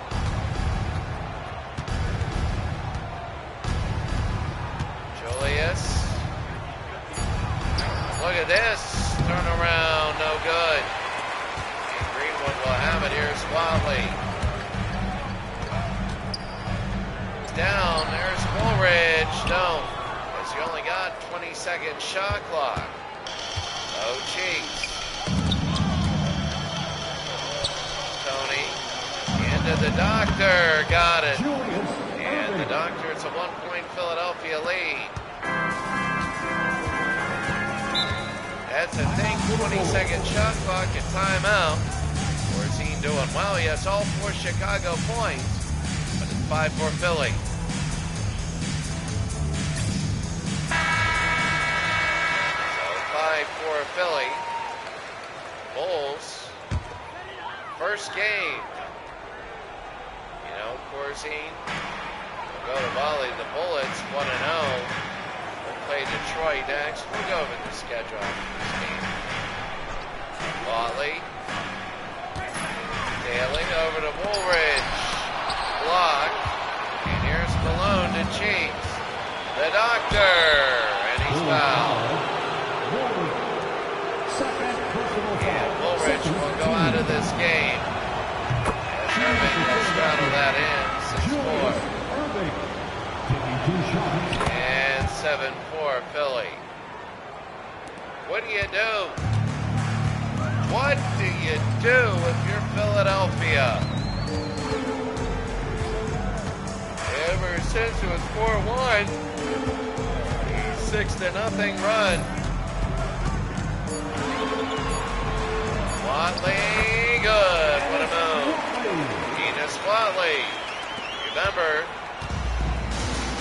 Julius. Look at this. Turn around, no good. And Greenwood will have it. Here's Watley. Down, there's Woolridge. No. You only got 20-second shot clock. Oh, Cheeks. Tony. Into the doctor. Got it. And the doctor, it's a 1-point Philadelphia lead. That's a think 20-second shot clock and timeout. 14 doing well. Yes, all 4 Chicago points. But it's 5 for Philly. For Philly. Bulls. First game. You know, Corzine will go to volley the Bullets 1-0. We'll play Detroit next. We'll go over the schedule after this game. Watley. Daly over to Woolridge. Block. And here's Malone to Cheeks. The doctor. And he's fouled. And Woolridge will go out of this game. As Irving will straddle that in. 6-4. And 7-4 Philly. What do you do? What do you do if you're Philadelphia? Ever since it was 4-1, 6-0 run. Watley, good. What a move. Enos Watley. Remember,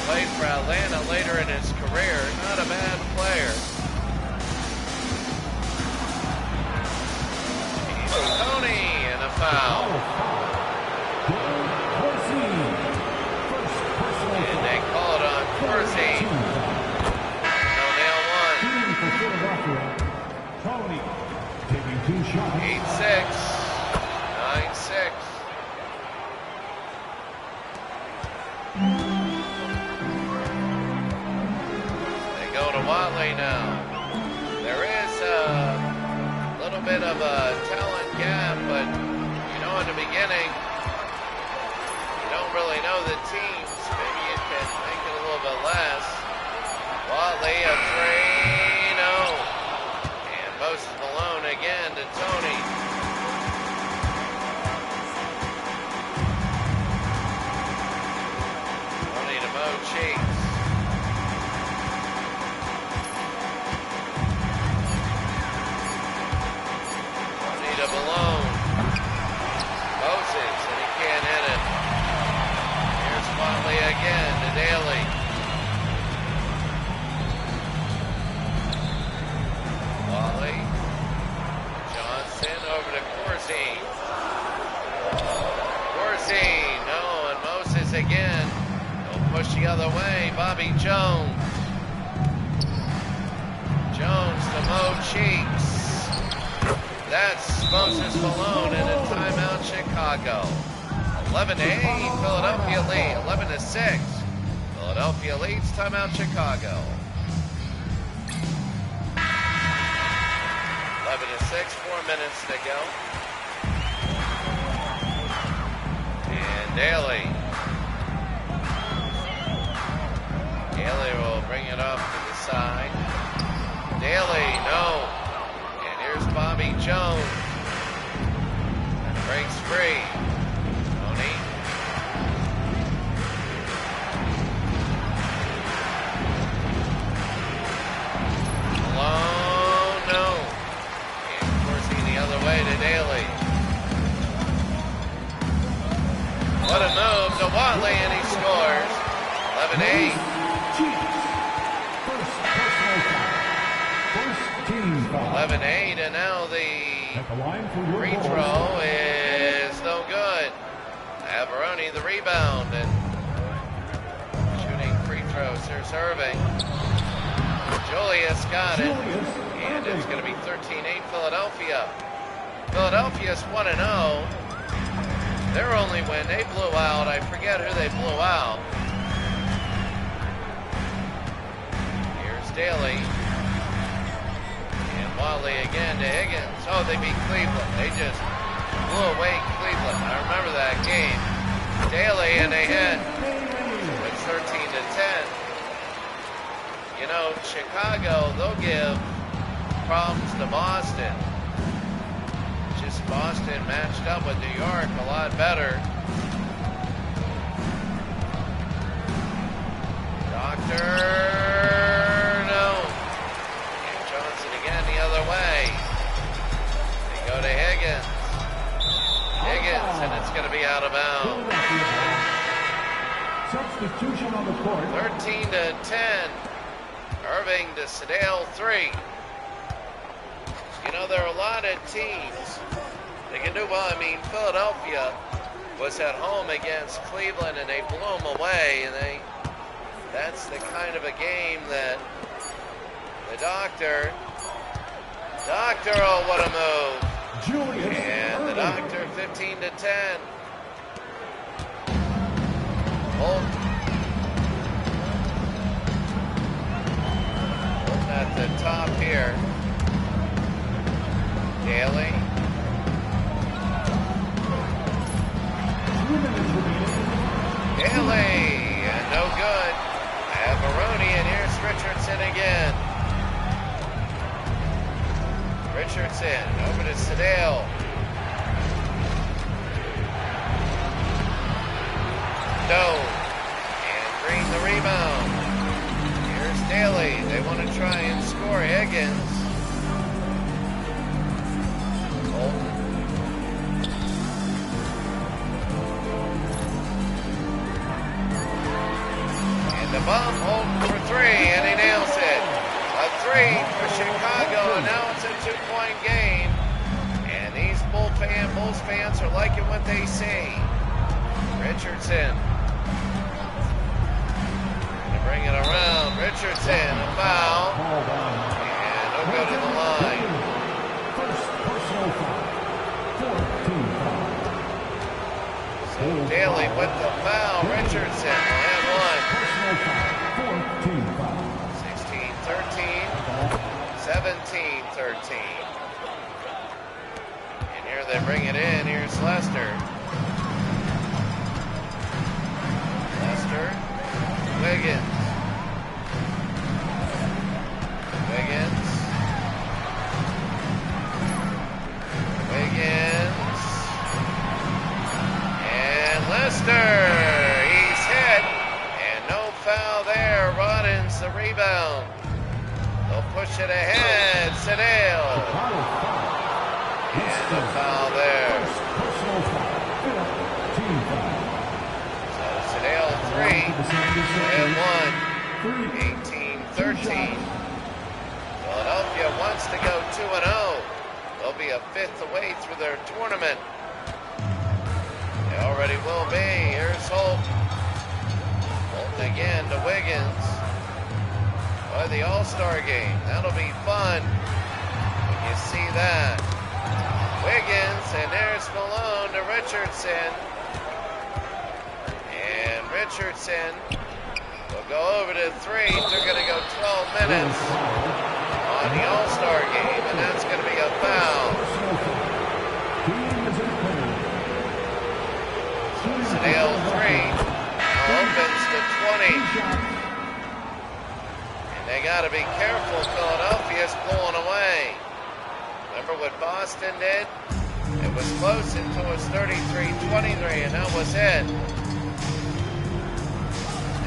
played for Atlanta later in his career. Not a bad player. Tony and a foul. And they call it on Corzine. No nail one. 8-6. 9-6. They go to Watley now. There is a little bit of a talent gap, but you know in the beginning, you don't really know the teams. Maybe you can make it a little bit less. Watley, a 3, no. And Moses Malone again to Tony. Tony to Mo Cheeks. Tony to Malone. Moses, and he can't hit it. Here's Watley again to Daly. again. He'll push the other way. Bobby Jones. Jones to Mo Cheeks. That's Moses Malone and a timeout Chicago. 11-8, Philadelphia lead. 11-6. Philadelphia leads, timeout Chicago. 11-6, 4 minutes to go. And Daly. Daly will bring it up to the side. Daly, no. And here's Bobby Jones. Breaks free. Tony. Malone, no. And forcing the other way to Daly. What a move to Watley, and he scores. 11-8. 11-8, and now the free throw is no good. Aberoni the rebound, and shooting free throws. Here's Irving. Julius got it, and it's going to be 13-8 Philadelphia. Philadelphia's 1-0. Their only win, they blew out. I forget who they blew out. Here's Daly. Watley again to Higgins. Oh, they beat Cleveland. They just blew away Cleveland. I remember that game. Daly, and they hit. It's 13-10. You know, Chicago, they'll give problems to Boston. Just Boston matched up with New York a lot better. Doctor, no. Again the other way. They go to Higgins. Higgins, and it's going to be out of bounds. Substitution on the court. 13-10. Irving to Sedale 3. You know, there are a lot of teams that can do well. I mean, Philadelphia was at home against Cleveland, and they blew them away, and that's the kind of a game that the Doctor, oh, what a move. Julius and the Doctor, 15-10. Holton at the top here. Daly. Daly, and no good. Aberoni, and here's Richardson again. Richardson over to Sedale. No. And Green the rebound. Here's Daly. They want to try and score. Higgins. Holton. And the bump. Holton for three, and he nails it. A three for Chicago, and now it's a 2-point game. And these Bulls fans are liking what they see. Richardson. Gonna bring it around. Richardson, a foul. And he'll go to the line. First personal foul. 14 foul. So Daly with the foul. Richardson will have one. Personal foul. 14 foul. 16-13. 17-13. And here they bring it in. Here's Lester. Lester. Wiggins. Wiggins. Wiggins. And Lester. He's hit. And no foul there. Roddins the rebound. They'll push it ahead. Sedale. And a foul there. So Sedale 3 and 1. 18-13. Philadelphia wants to go 2-0. They'll be a fifth away through their tournament. They already will be. Here's Holt. Wiggins. By the All-Star game. That'll be fun when you see that. Wiggins, and there's Malone to Richardson. And Richardson will go over to three. They're going to go 12 minutes on the All-Star game, and that's going to be a foul. Sedale 3 opens to 20. And they got to be careful. Philadelphia's pulling away. Remember what Boston did? It was close until it was 33-23, and that was it.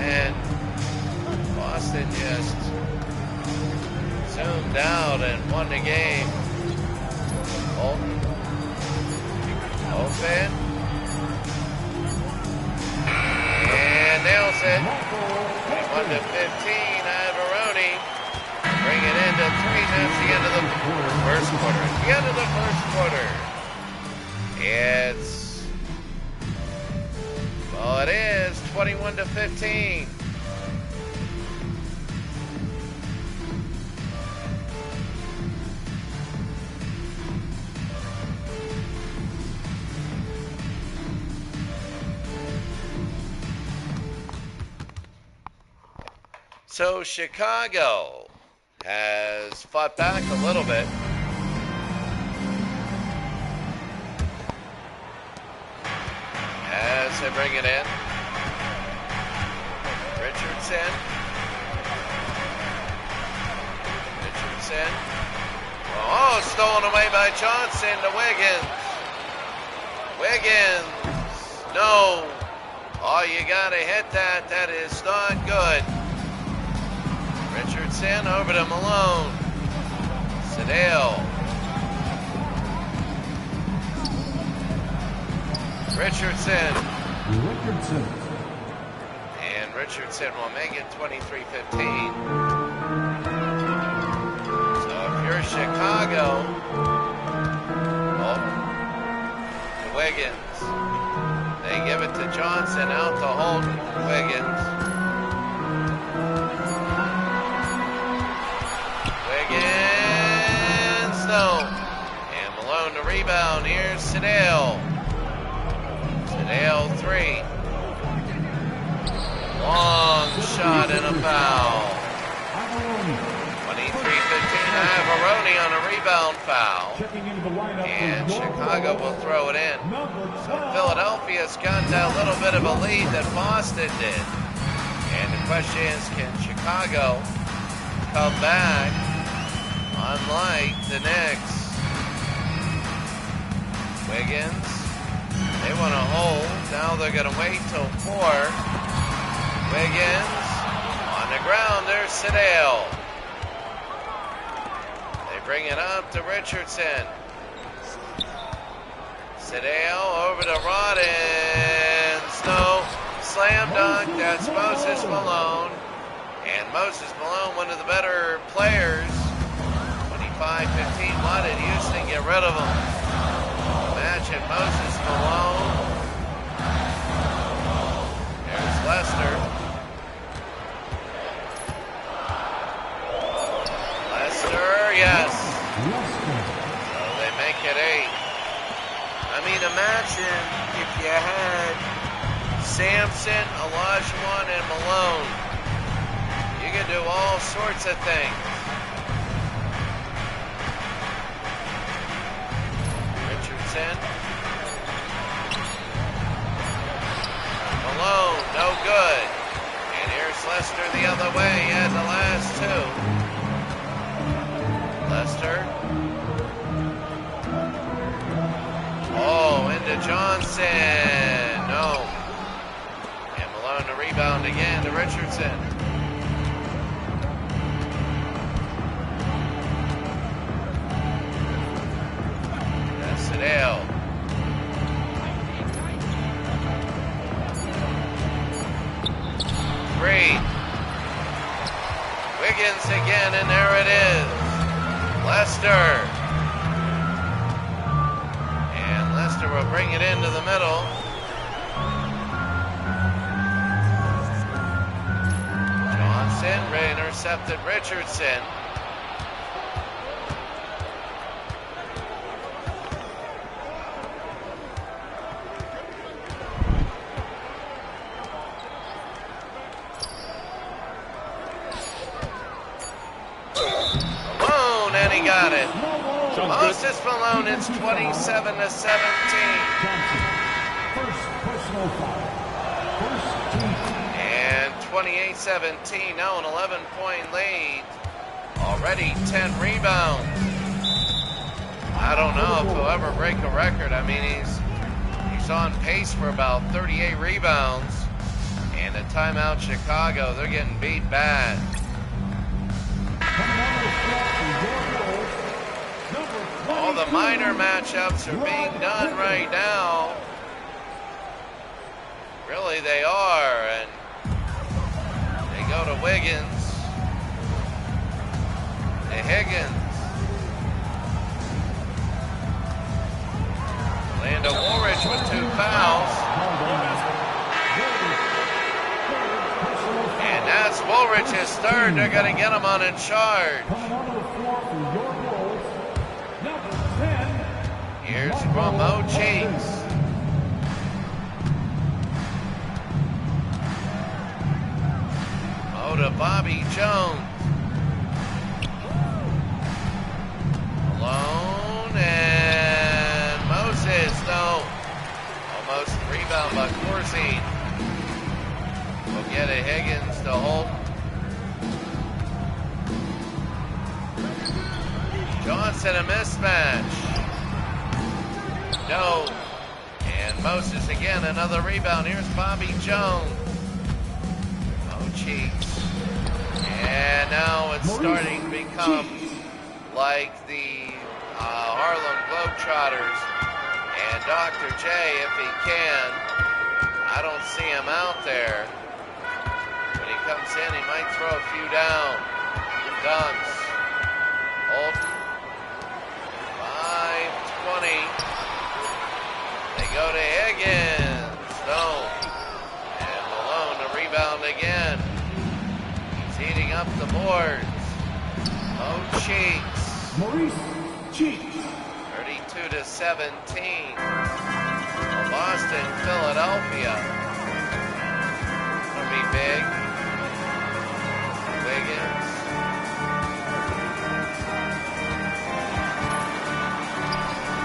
And Boston just zoomed out and won the game. Bolton open. And nails it. 21-15. Ivaroni bring it into three. That's the end of the first quarter. At the end of the first quarter. It is 21-15. So Chicago has fought back a little bit. As they bring it in. Richardson. Oh, stolen away by Johnson to Wiggins. No. Oh, you gotta hit that. That is not good. Richardson over to Malone. Sedale. Richardson. And Richardson will make it 23-15. So if you're Chicago, to Wiggins. They give it to Johnson, out to Holton. Wiggins. No. And Malone to rebound. Here's Sedale. Sedale 3. Long shot and a foul. 23-15. Ivaroni on a rebound foul. And Chicago will throw it in. So Philadelphia's got that little bit of a lead that Boston did. And the question is, can Chicago come back? Unlike the Knicks. Wiggins. They want to hold. Now they're going to wait till 4. Wiggins. On the ground, there's Sedale. They bring it up to Richardson. Sedale over to Roddins. No. Slam dunk. That's Moses Malone. And Moses Malone, one of the better players. 5-15. Why did Houston get rid of him? Imagine Moses Malone. There's Lester. Yes. So they make it 8. I mean, imagine if you had Sampson, Olajuwon, and Malone. You could do all sorts of things. Malone, no good. And here's Lester the other way at the last 2. Lester. Oh, into Johnson. No. And Malone to rebound again to Richardson. Sedale. Three. Wiggins again, and there it is. Lester. And Lester will bring it into the middle. intercepted Richardson. Malone, and he got it. Moses Malone, it's 27-17. First personal foul. First team. And 28-17, now an 11-point lead. Already 10 rebounds. I don't know if he'll ever break a record. I mean, he's on pace for about 38 rebounds. And a timeout Chicago. They're getting beat bad. All the minor matchups are being done right now. Really, they are. And they go to Wiggins. To Higgins. Orlando Woolridge with 2 fouls. And that's Woolridge's third. They're going to get him on in charge. Here's from Mo Cheeks. Mo to Bobby Jones. Malone and Moses, no. Almost rebound by Corsi. We'll get a Higgins to Holt. Johnson a mismatch. No. And Moses again, another rebound. Here's Bobby Jones. Oh, Cheeks. And now it's starting to become like the Harlem Globetrotters. And Dr. J, if he can, I don't see him out there. When he comes in, he might throw a few down. Dunks. Holton. 5:20. They go to Higgins. No. And Malone to rebound again. He's eating up the boards. Oh, Cheeks. Maurice Cheeks. 32-17. Boston, Philadelphia. Gonna be big. Wiggins.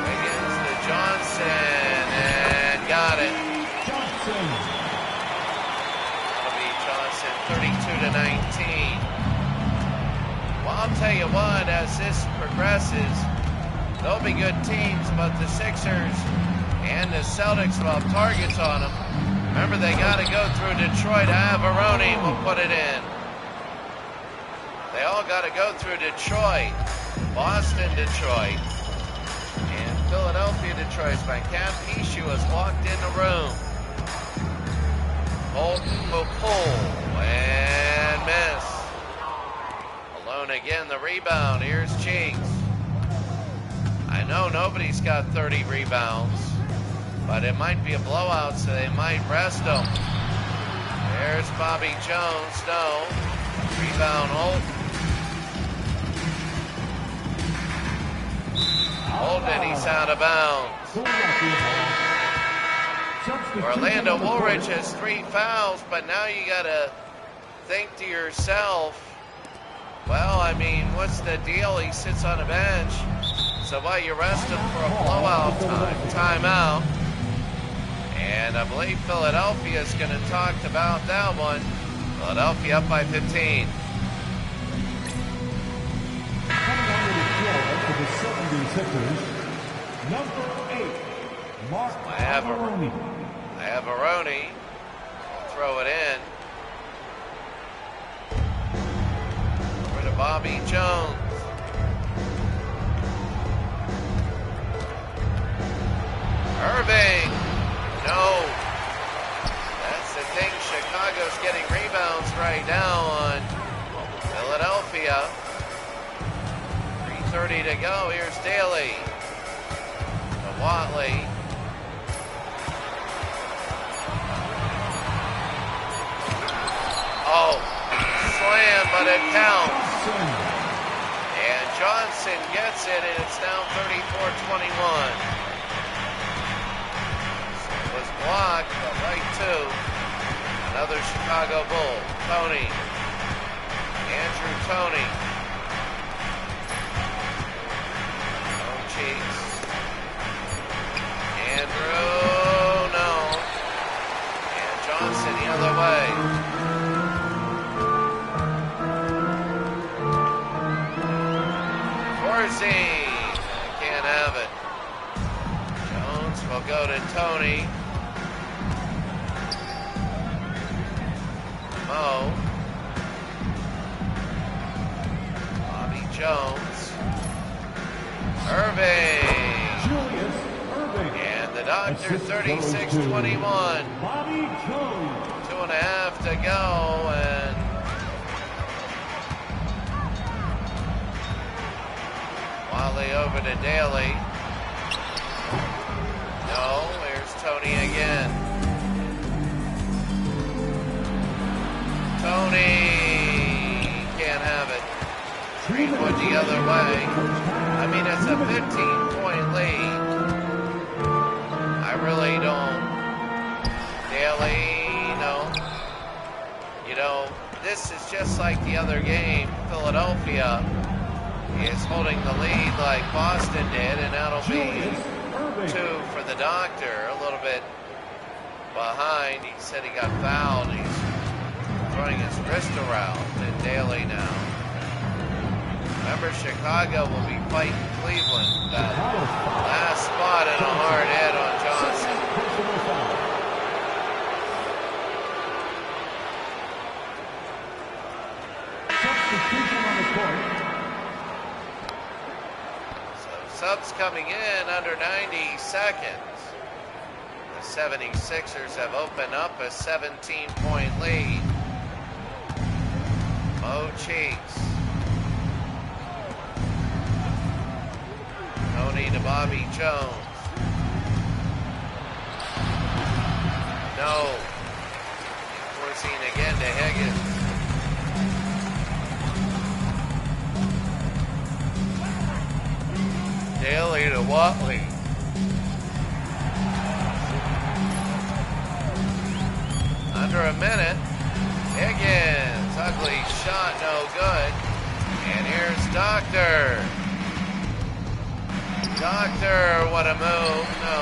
Wiggins to Johnson, and got it. Johnson. That'll be Johnson, 32-19. Well, I'll tell you what, as this progresses, they'll be good teams, but the Sixers and the Celtics will have targets on them. Remember, they got to go through Detroit. Averoni will put it in. They all got to go through Detroit. Boston, Detroit. And Philadelphia, Detroit. By Cam Pishu has walked in the room. Holton will pull and miss. Malone again, the rebound. Here's Cheeks. I know nobody's got 30 rebounds, but it might be a blowout, so they might rest them. There's Bobby Jones. No. Rebound Holton. Holton, he's out of bounds. Orlando Woolridge has 3 fouls, but now you got to think to yourself, well, I mean, what's the deal? He sits on a bench. So why you rest him for a blowout timeout? And I believe Philadelphia is going to talk about that one. Philadelphia up by 15. Coming onto the floor for the 76ers, number 8, Mark Averoni. Averoni. Throw it in. Over to Bobby Jones. Irving. No. That's the thing. Chicago's getting rebounds right now on Philadelphia. 3:30 to go. Here's Daly. To Watley. Oh. Slam by but it counts. And Johnson gets it, and it's now 34-21. So it was blocked, but right to another Chicago Bull. Tony. Andrew Tony. Oh, cheeks. Andrew, no. And Johnson the other way. Corsi. Can't have it. Jones will go to Tony. Mo. Bobby Jones. Irving. And the Doctor 36-21. Bobby Jones. 2.5 to go, and Wally over to Daly. No, there's Tony again. Tony can't have it. Greenwood the other way. I mean, it's a 15-point lead. I really don't. Daly, no. You know, this is just like the other game. Philadelphia is holding the lead like Boston did, and that'll be 2 for the Doctor. A little bit behind. He said he got fouled. He's throwing his wrist around. And Daly now. Remember, Chicago will be fighting Cleveland. That last spot and a hard hit on Johnson. So subs coming in under 90 seconds. The 76ers have opened up a 17-point lead. Mo Cheeks. Tony to Bobby Jones. No. Forcing again to Higgins. Daly to Watley. Under a minute. Higgins. Ugly shot, no good. And here's Doctor. Doctor, what a move. No,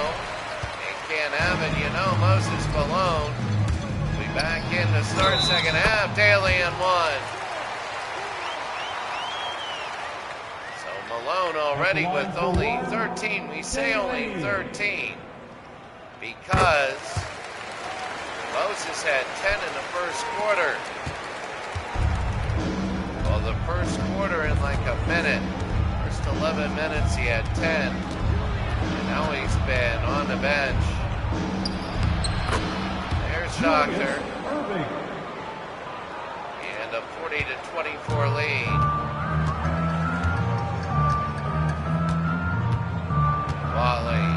he can't have it. You know, Moses Malone will be back in to start second half. Daly and 1. So Malone already with only 13. We say only 13 because Moses had 10 in the first quarter. Well, the first quarter in like a minute. 11 minutes he had 10, and now he's been on the bench. There's Doctor, and a 40-24 lead. Wally.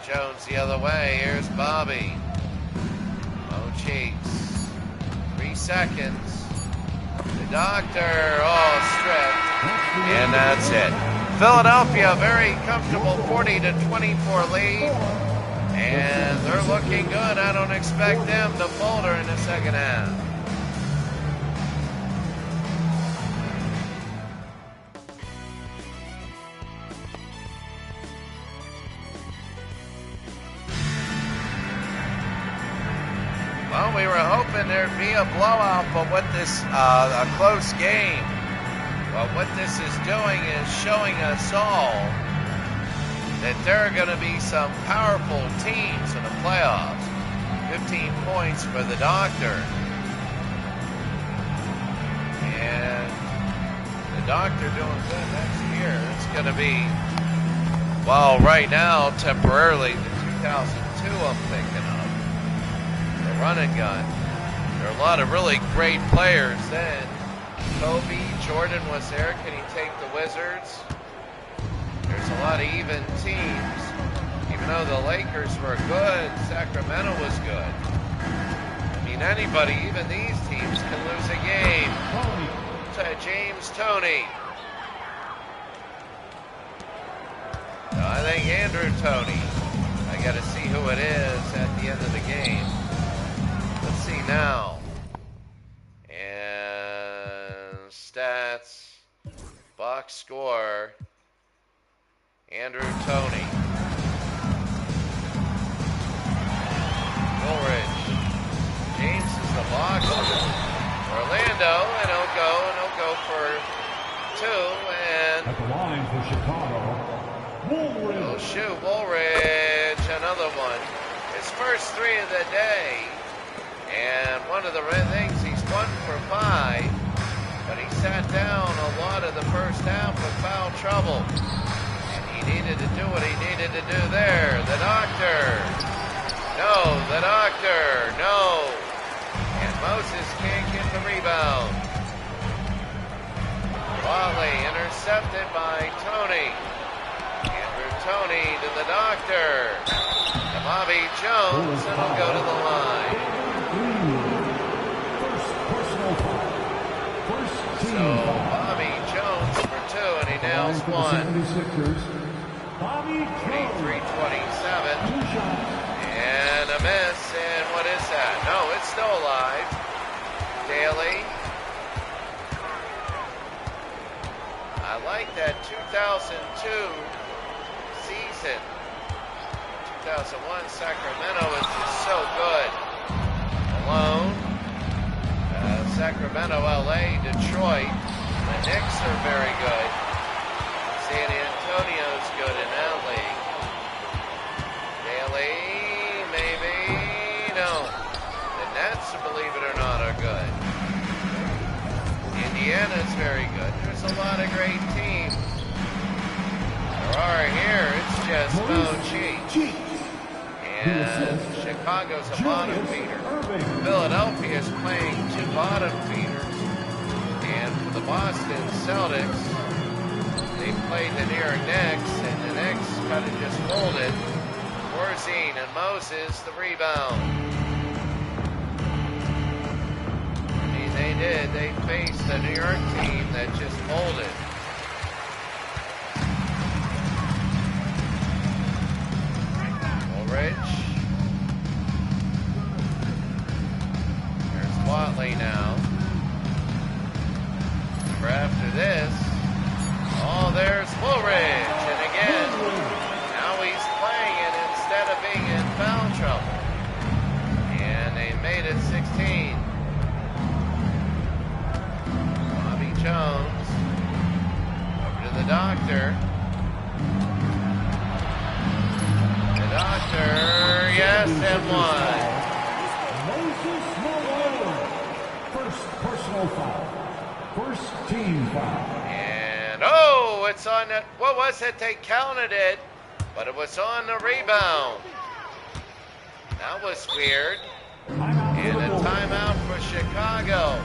Jones the other way. Here's Bobby. Mo Cheeks. 3 seconds. The Doctor. Oh, stripped. And that's it. Philadelphia, very comfortable 40-24 lead. And they're looking good. I don't expect them to falter in the second half. Well, we were hoping there'd be a blowout, but what this, a close game. But what this is doing is showing us all that there are going to be some powerful teams in the playoffs. 15 points for the Doctor. And the Doctor doing good next year. It's going to be, well, right now, temporarily, the 2002 I'm thinking of. The run and gun. There are a lot of really great players then. Kobe, Jordan was there. Can he take the Wizards? a lot of even teams. Even though the Lakers were good, Sacramento was good. I mean, anybody, even these teams, can lose a game. James Toney. No, I think Andrew Toney. I got to see who it is at the end of the game. Let's see now. And stats, box score, Andrew Toney. Woolridge. James is the boxer. Orlando, and he'll go for two, and at the line for Chicago, Woolridge. Oh shoot, Woolridge, another one. His first three of the day, and one of the things, he's 1 for 5, but he sat down a lot of the first half with foul trouble, and he needed to do what he needed to do there. The doctor, no. And Moses can't get the rebound. Watley intercepted by Toney. Andrew Toney to the doctor. To Bobby Jones, and he'll go to the line. So Bobby Jones for 2, and he nails one. 23-27. And a miss, and what is that? No, it's still alive. Daly. I like that 2002 season. 2001 Sacramento is just so good. Malone. Sacramento, LA, Detroit. The Knicks are very good. San Antonio's good in that league. Daly. Maybe, no. The Nets, believe it or not, are good. Indiana's very good. There's a lot of great teams. There are here, it's just no cheat. And Chicago's a bottom feeder. Philadelphia's playing 2 bottom feeders. And for the Boston Celtics, they played the New York Knicks, and the Knicks kind of just folded. Zine and Moses the rebound. I mean, they did. They faced the New York team that just folded. Woolridge. There's Watley now. For after this, there's Woolridge. And again, now he's playing it instead of being in foul trouble. And they made it 16. Bobby Jones over to the doctor. The doctor, yes, and one. Moses Malone. First personal foul. First team foul. And it's on it. What was it? They counted it. But it was on the rebound. That was weird. And a timeout for Chicago.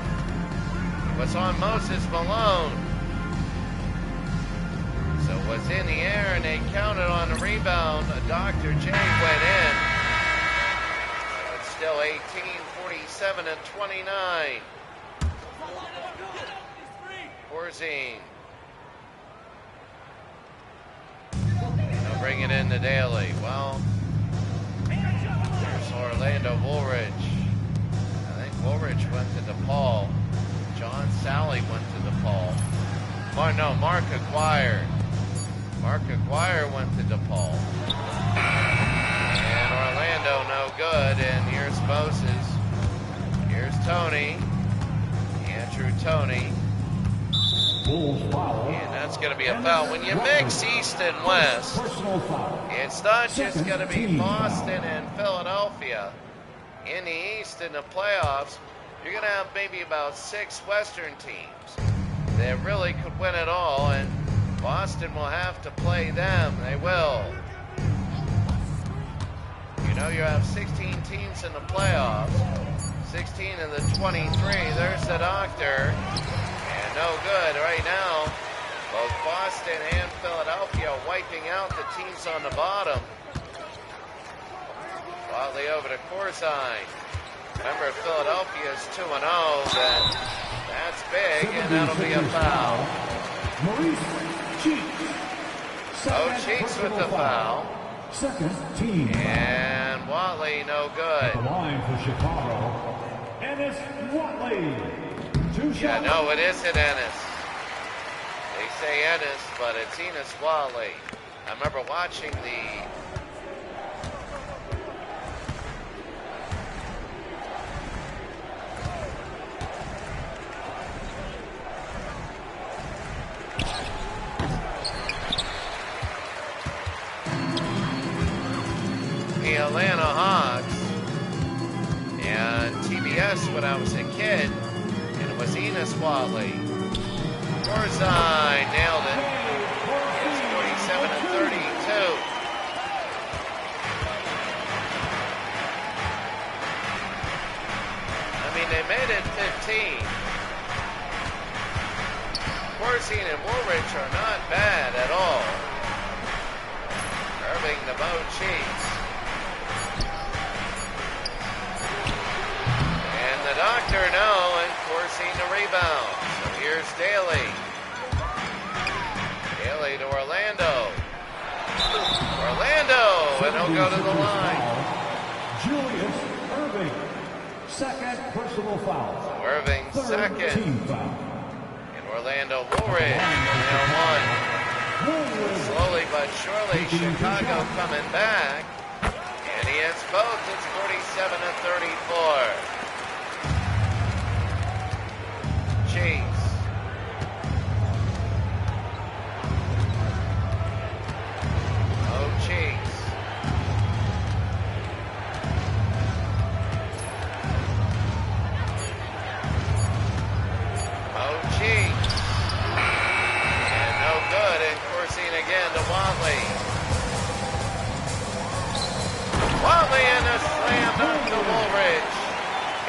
It was on Moses Malone. So it was in the air, and they counted on the rebound. Dr. J went in. It's still 18, 47, and 29. Corzine. Bring it in to Daly. Well, there's Orlando Woolridge. I think Woolridge went to DePaul. John Sally went to DePaul. Mark Aguirre. Mark Aguirre went to DePaul. And Orlando no good. And here's Moses. Here's Toney. Andrew Toney. And that's going to be a foul. When you mix East and West, it's not just going to be Boston and Philadelphia. In the East, in the playoffs, you're going to have maybe about 6 Western teams that really could win it all, and Boston will have to play them. They will. You know, you have 16 teams in the playoffs, 16 of the 23. There's the doctor. And no good right now. Both Boston and Philadelphia wiping out the teams on the bottom. Watley over to Corzine. Remember, Philadelphia's 2-0. That's big, and that'll be a foul. Maurice Cheeks. Cheeks with the foul. Second team. And Watley, no good. The line for Chicago. Ennis Watley. Yeah, no, it isn't Ennis. They say Ennis, but it's Enos Watley. I remember watching the Atlanta Hawks and TBS when I was a kid, and it was Enos Watley. Corzine nailed it. It's 47-32. I mean, they made it 15. Corzine and Woolrich are not bad at all. Irving to Mo Cheeks. And the doctor, no, and Corzine the rebound. So here's Daly. Daly to Orlando. And he'll go to the line. Julius Irving. Second personal foul. So Irving second. Team foul. And Orlando Woolridge now one. Slowly but surely, Chicago coming back. And he hits both. It's 47-34. Cheeks. Cheeks. Cheeks. And no good. And Corzine again to Watley. Watley and a slam dunk to Woolridge.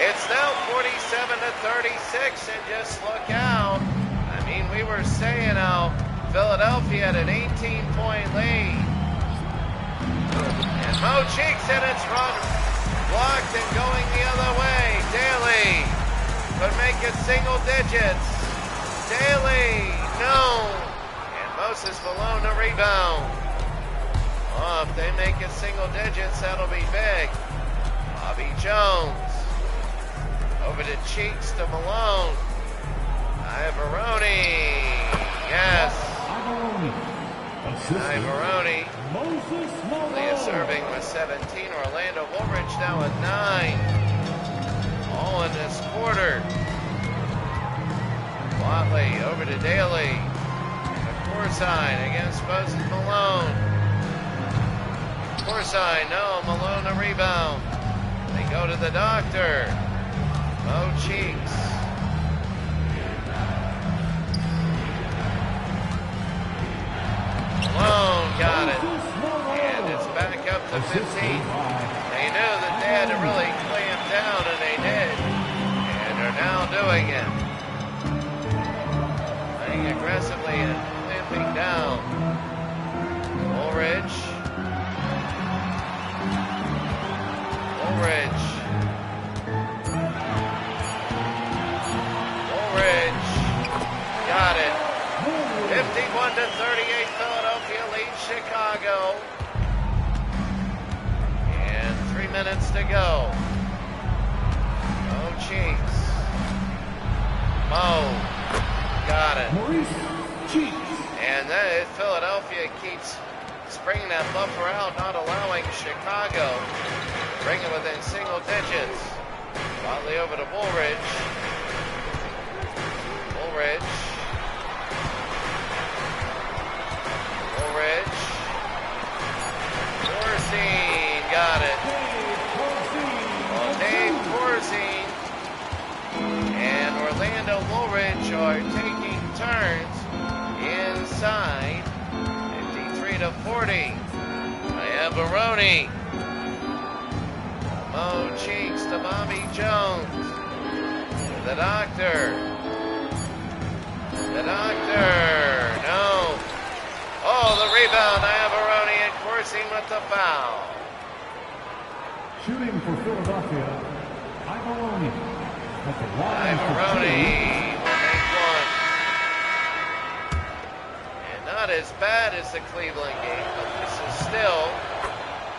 It's now 47-36, and just look out. I mean, we were saying how Philadelphia had an 18-point lead. And Mo Cheeks in its run, blocked and going the other way. Daly could make it single digits. Daly, no. And Moses Malone to rebound. Oh, if they make it single digits, that'll be big. Bobby Jones. Over to Cheeks to Malone. Ivaroni. Yes. Ivaroni. Elias Irving with 17. Orlando Woolridge now with 9. All in this quarter. Watley over to Daly. The Corzine against Moses Malone. Corzine, no. Malone a rebound. They go to the doctor. Mo Cheeks. Malone got it. And it's back up to 15. They knew that they had to really clamp down, and they did. And they're now doing it. Playing aggressively and clamping down. Woolridge. Woolridge. Got it. 51-38, Philadelphia leads Chicago. And 3 minutes to go. Mo Cheeks. Mo. Got it. Maurice Cheeks. And then Philadelphia keeps bringing that buffer out, not allowing Chicago to bring it within single digits. Watley over to Woolridge. Woolridge. Corzine got it. Well, Dave Corzine and Orlando Woolridge are taking turns inside. 53-40. Ivaroni. Mo Cheeks to Bobby Jones. The doctor. The doctor. No. Oh, the rebound. a foul. Shooting for Philadelphia, Ivoroni. At the line for Ivoroni will make one. And not as bad as the Cleveland game, but this is still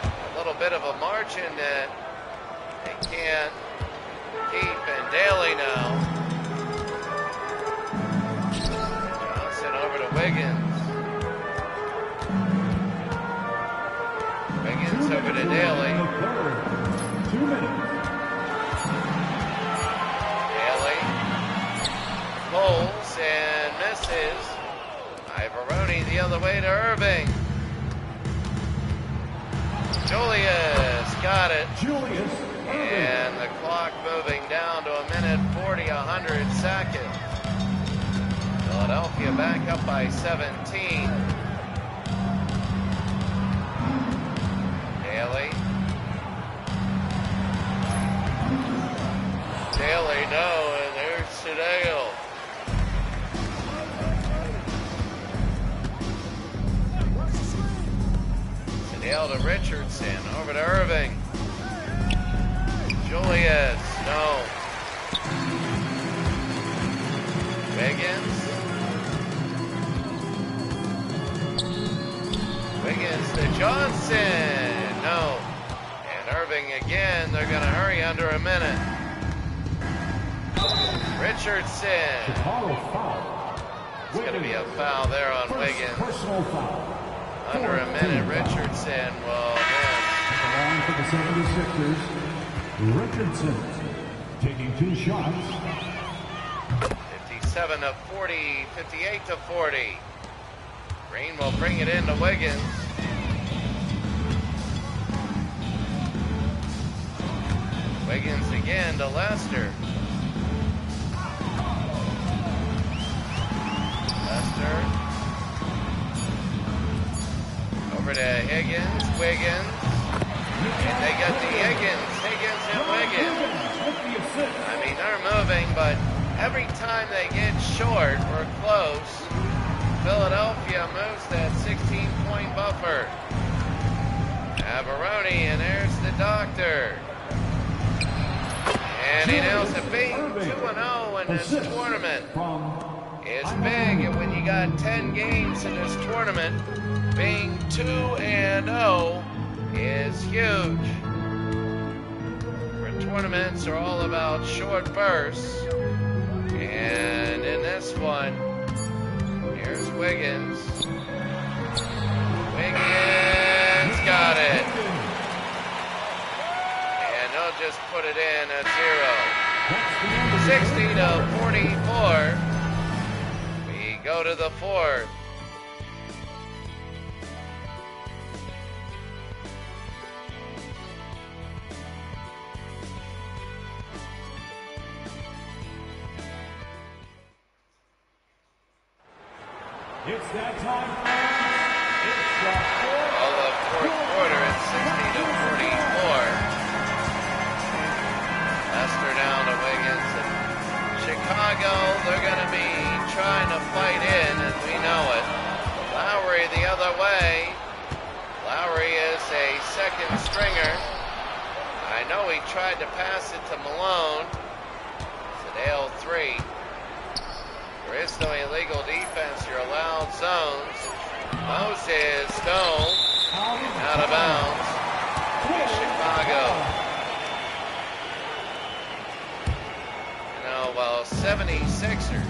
a little bit of a margin that they can't keep. And Daly now. Johnson over to Wiggins. Wiggins over to Daly. 2 minutes. Daly pulls and misses. Ivoroni the other way to Irving. Julius got it. Julius And the clock moving down to 1:40, 100 Philadelphia back up by 17. Daly. Daly, no, and there's Sedale. Sedale to Richardson, over to Irving. Julius, no. Wiggins. Wiggins to Johnson, no. And Irving again, they're going to hurry under a minute. Richardson. Chicago foul. It's going to be a foul there on Wiggins. Personal foul. Under a minute, Richardson will miss. At the line for the 76ers, Richardson taking 2 shots. 57 to 40, 58 to 40. Green will bring it into Wiggins. Wiggins again to Lester. Lester. Over to Higgins. Wiggins. And they got the Higgins. Higgins and Wiggins. I mean, they're moving, but every time they get short or close, Philadelphia moves that 16-point buffer. Ivoroni, and there's the doctor. And he nails it. Being 2-0 in this tournament is big. And when you got 10 games in this tournament, being 2-0 is huge. Tournaments are all about short bursts, and in this one, here's Wiggins. Wiggins got it, and they'll just put it in at 0. 60 to 44. We go to the fourth. It's that time. All of fourth quarter at 60 to 44. Lester down to Wiggins. And Chicago, they're going to be trying to fight in, and we know it. Lowry the other way. Lowry is a second stringer. I know he tried to pass it to Malone. Sedale 3. There is no illegal defense. You're allowed zones. Moses, no. Out of bounds. Chicago. Well, 76ers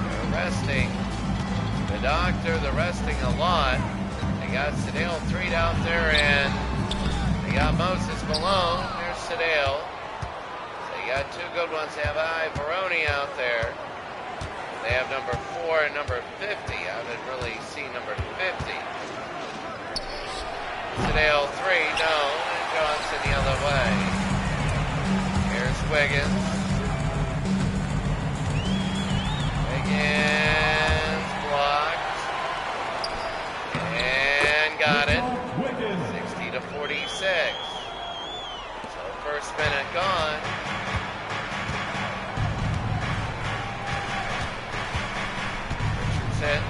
are resting the doctor. They're resting a lot. They got Sedale 3 out there, and they got Moses Malone. There's Sedale. So you got 2 good ones. They have Ivoroni out there. They have number 4 and number 50. I haven't really seen number 50. Sedale 3, no. And Johnson the other way. Here's Wiggins. Wiggins blocked. And got it. 60 to 46. So first minute gone. Richardson.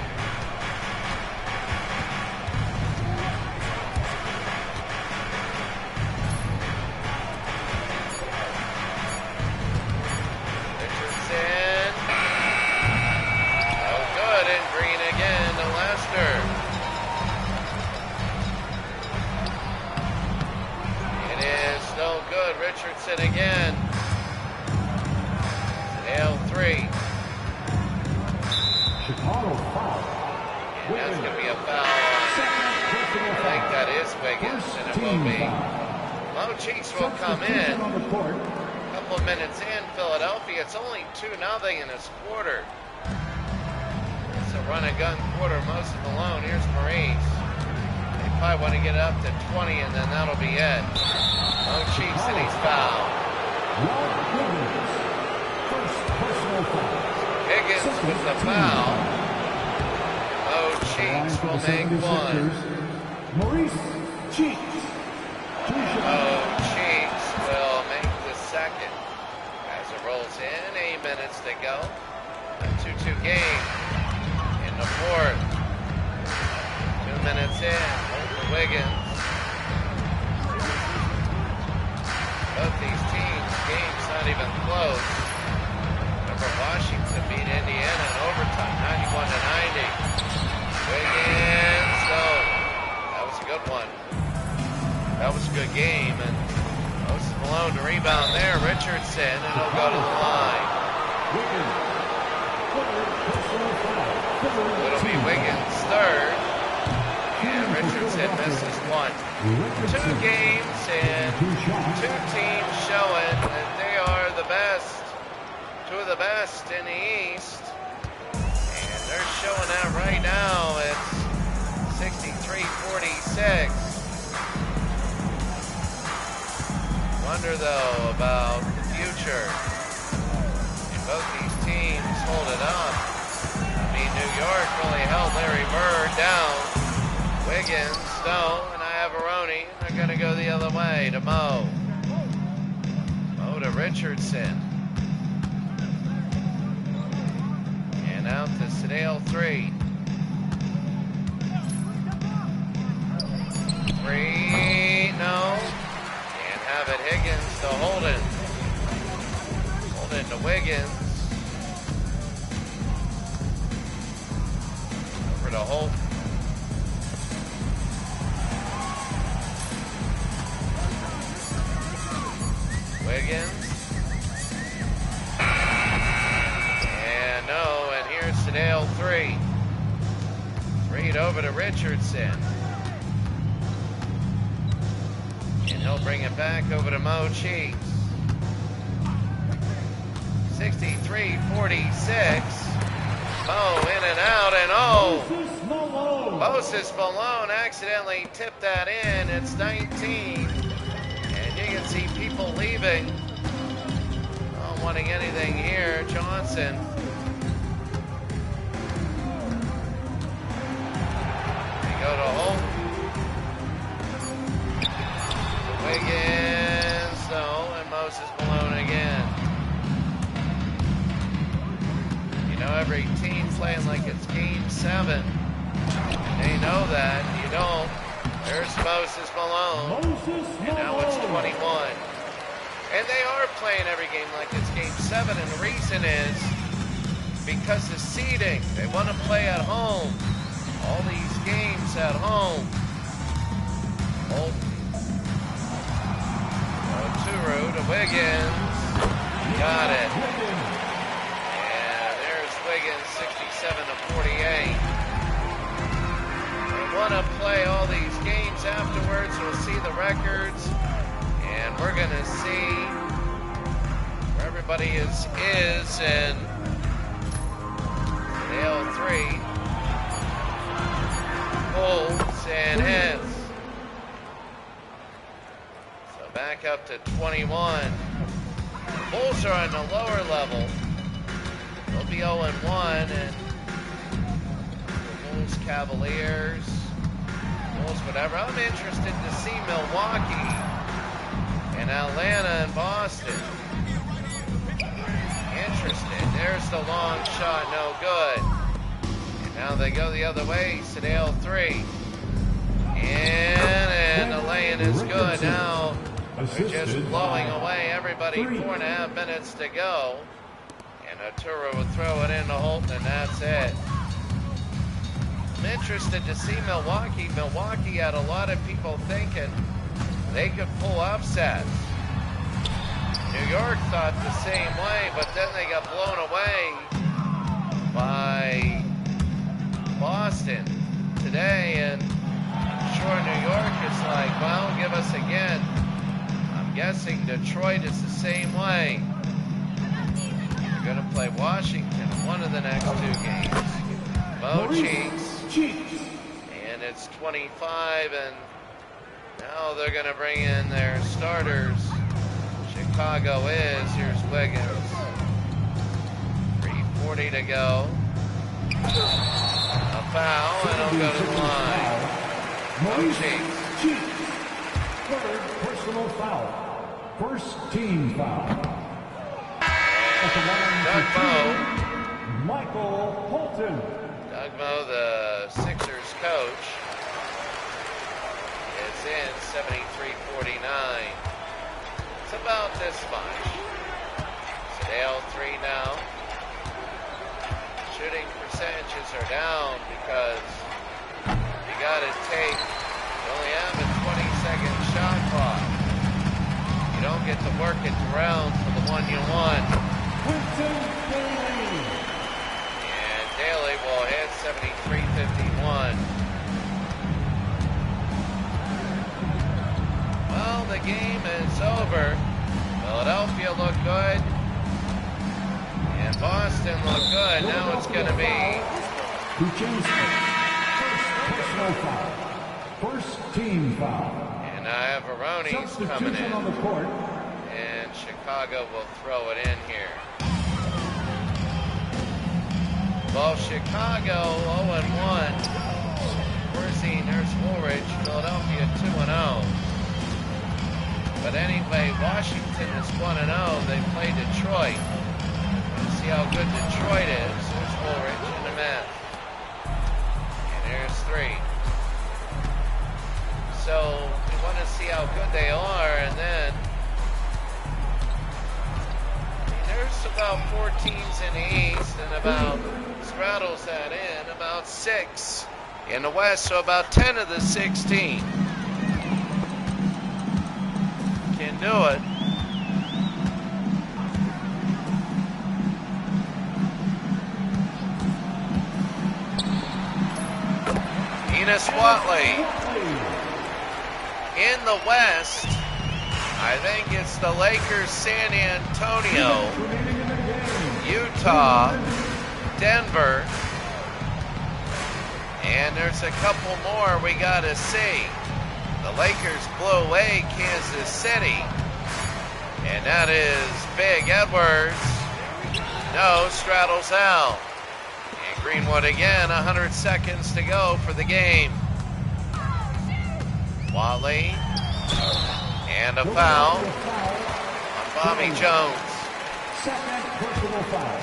That's going to be a foul. I think that is Wiggins, and it will be. Mo Cheeks will come in. A couple of minutes in, Philadelphia. It's only 2-0 in this quarter. It's a run-and-gun quarter. Moses Malone. Here's Maurice. They probably want to get up to 20, and then that'll be it. Mo Cheeks, and he's fouled. Higgins with the foul. Mo Cheeks will make one. Maurice Cheeks. Mo Cheeks will make the second. As it rolls in, 8 minutes to go. A 2-2 game in the fourth. 2 minutes in. Over Wiggins. Both these teams, game's not even close. Remember, Washington beat Indiana in overtime, 91-90. Wiggins, no. That was a good one. That was a good game, and Moses Malone to rebound there. Richardson, and he'll go to the line. It'll be Wiggins' third, and Richardson misses one. 2 games and 2 teams showing that they are the best, 2 of the best in the East, and they're showing that right now. It's 63-46. Wonder though about the future. And both these teams hold it up. I mean, New York really held Larry Bird down. Wiggins, no, and Iavaroni. They're going to go the other way to Mo. Mo to Richardson. And out to Sedale 3. 3, no. Can't have it. Higgins to Holden. Holden to Wiggins. Over to Holt. Wiggins. And no, and here's Sedale 3. Reed over to Richardson. And he'll bring it back over to Mo Cheeks. 63-46. Mo in and out, and oh! Moses Malone accidentally tipped that in. It's 19. And you can see people leaving. Not wanting anything here. Johnson. They go to Holt. Wiggins, no, and Moses Malone again. You know, every team playing like it's game 7. They know that. You don't. There's Moses Malone. And now it's 21. And they are playing every game like it's game 7. And the reason is because of seeding. They want to play at home. All these games at home. Turu to Wiggins. Got it. And there's Wiggins, 67-48. They want to play all these games afterwards. We'll see the records. And we're going to see where everybody is in the L3. Holds and heads. Back up to 21. The Bulls are on the lower level. They'll be 0-1, and the Bulls, Cavaliers, Bulls, whatever. I'm interested to see Milwaukee and Atlanta and Boston. Interested. There's the long shot, no good. And now they go the other way. Sedale 3. And the lay-in is good. Now they're just blowing away everybody. 4.5 minutes to go. And Arturo will throw it into Holton, and that's it. I'm interested to see Milwaukee. Milwaukee had a lot of people thinking they could pull upsets. New York thought the same way, but then they got blown away by Boston today, and I'm sure New York is like, well, give us again. I'm guessing Detroit is the same way. They're going to play Washington in one of the next two games. Mo Cheeks. And it's 25, and now they're going to bring in their starters. Chicago is. Here's Wiggins. 3:40 to go. A foul, and he'll go to the line. Mo Cheeks. Third personal foul. First team foul. Doug Moe. Michael Holton. Doug Moe, the Sixers coach, is in 73-49. It's about this much. Sedale 3 now. Shooting percentages are down because you got to you only have a 20-second shot clock. You don't get to work it around for the one you want. And Daly will hit 73-51. Well, the game is over. Philadelphia looked good. And Boston looked good. Now it's going to be First team foul. And Iavarone's coming in. On the court. And Chicago will throw it in here. Well, Chicago 0-1. Corsi, Nurse Woolridge, Philadelphia 2-0. But anyway, Washington is 1-0. They play Detroit. Let's see how good Detroit is. There's Woolridge in the mat. And there's 3. So we want to see how good they are, and then there's about 4 teams in the East, and about straddles that in about 6 in the West, so about 10 of the 16 can do it. Enos Watley. In the West, I think it's the Lakers, San Antonio, Utah, Denver, and there's a couple more we got to see. The Lakers blew away Kansas City, and that is Big Edwards. No, straddles out. And Greenwood again, 100 seconds to go for the game. Watley, and a foul on Bobby Jones. Second personal foul.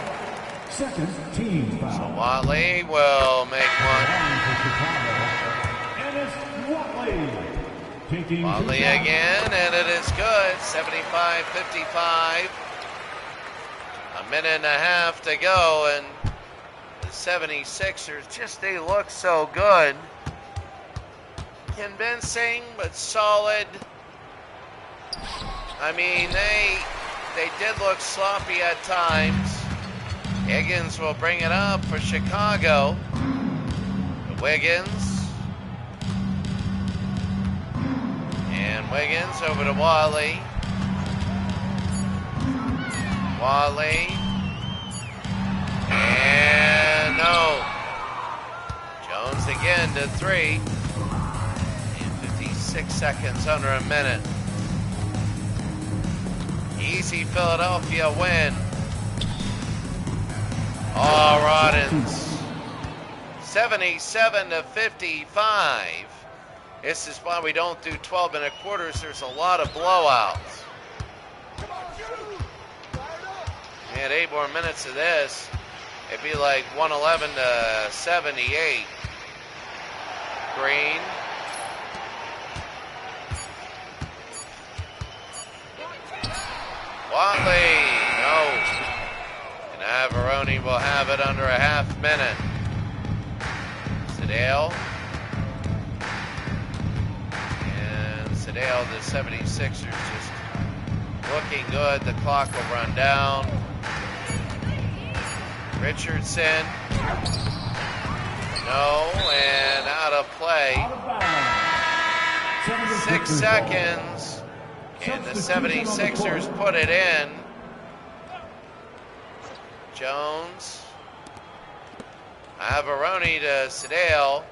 Second team foul. So Watley will make one. And it's Watley. Watley again, and it is good. 75-55. A minute and a half to go, and the 76ers they look so good. Convincing, but solid. I mean, they did look sloppy at times. Higgins will bring it up for Chicago. Wiggins. And Wiggins over to Watley. Watley. And no. Jones again to 3. 6 seconds, under a minute. Easy Philadelphia win. Oh, Roddens. 77-55. This is why we don't do 12 and a quarters. There's a lot of blowouts. We had 8 more minutes of this. It'd be like 111-78. Green. Watley, no. And Ivarone will have it under a half minute. Sedale. And Sedale, the 76ers, just looking good. The clock will run down. Richardson. No, and out of play. Out of bounds. 6 seconds. And the 76ers put it in. Jones. Averoni to Sedale.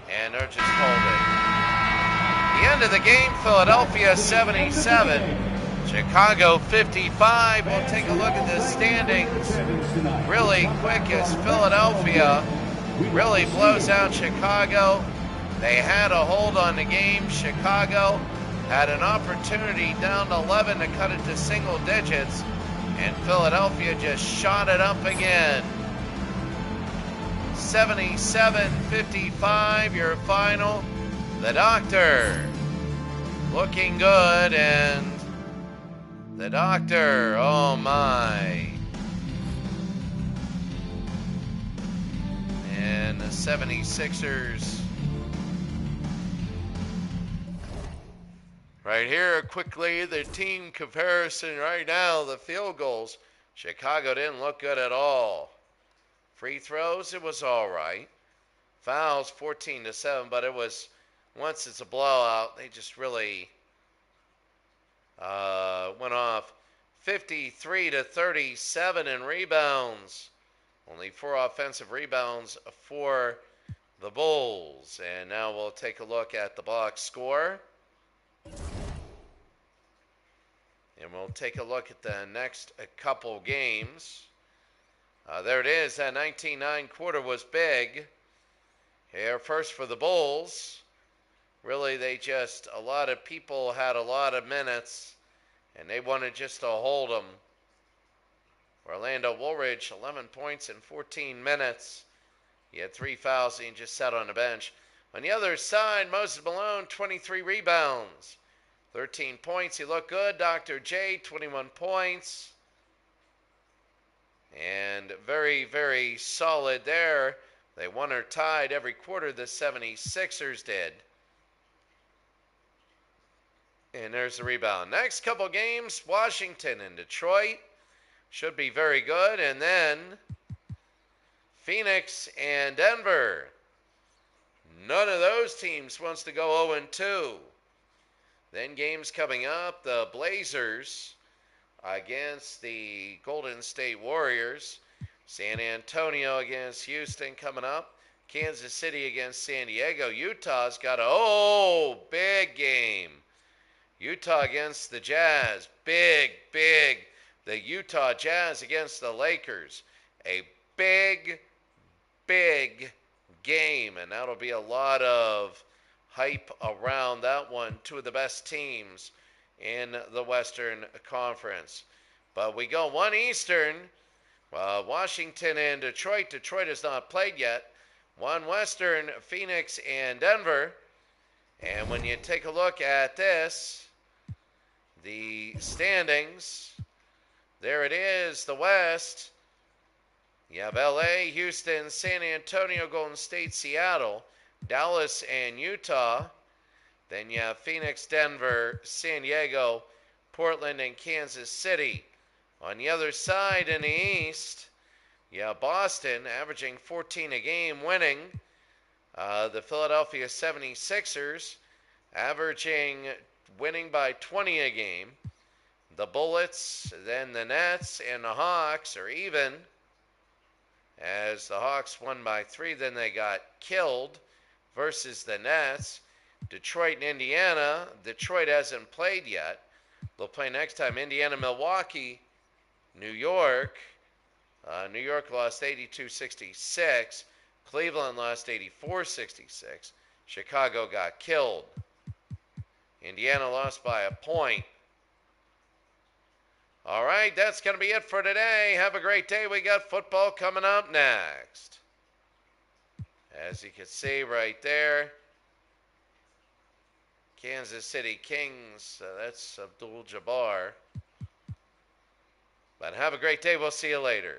And they're just holding. The end of the game, Philadelphia 77. Chicago 55. We'll take a look at the standings really quick as Philadelphia really blows out Chicago. They had a hold on the game. Chicago had an opportunity down to 11 to cut it to single digits, and Philadelphia just shot it up again. 77-55, your final. The Doctor looking good, and the Doctor, oh my. And the 76ers. Right here, quickly, the team comparison right now, the field goals. Chicago didn't look good at all. Free throws, it was all right. Fouls, 14-7, but it was, once it's a blowout, they just really went off. 53-37 in rebounds. Only 4 offensive rebounds for the Bulls. And now we'll take a look at the box score. And we'll take a look at the next couple games. There it is. That 19-9 quarter was big. Here first for the Bulls. Really, a lot of people had a lot of minutes, and they wanted just to hold them. Orlando Woolridge, 11 points in 14 minutes. He had 3 fouls, and he just sat on the bench. On the other side, Moses Malone, 23 rebounds. 13 points. He looked good. Dr. J, 21 points. And very, very solid there. They won or tied every quarter, the 76ers did. And there's the rebound. Next couple games, Washington and Detroit. Should be very good. And then Phoenix and Denver. None of those teams wants to go 0-2. Then games coming up, the Blazers against the Golden State Warriors. San Antonio against Houston coming up. Kansas City against San Diego. Utah's got a big game. Utah against the Jazz. Big. The Utah Jazz against the Lakers. A big game. And that'll be a lot of hype around that one. 2 of the best teams in the Western Conference. But we go 1 Eastern. Washington and Detroit. Detroit has not played yet. 1 Western, Phoenix and Denver. And when you take a look at this, the standings, there it is, the West. You have LA, Houston, San Antonio, Golden State, Seattle, Dallas and Utah. Then you have Phoenix, Denver, San Diego, Portland, and Kansas City. On the other side in the East, you have Boston averaging 14 a game winning. The Philadelphia 76ers winning by 20 a game. The Bullets, then the Nets, and the Hawks are even. As the Hawks won by 3, then they got killed versus the Nets. Detroit and Indiana. Detroit hasn't played yet. They'll play next time. Indiana, Milwaukee, New York. New York lost 82-66. Cleveland lost 84-66. Chicago got killed. Indiana lost by a point. All right, that's going to be it for today. Have a great day. We got football coming up next. As you can see right there, Kansas City Kings, that's Abdul-Jabbar. But have a great day. We'll see you later.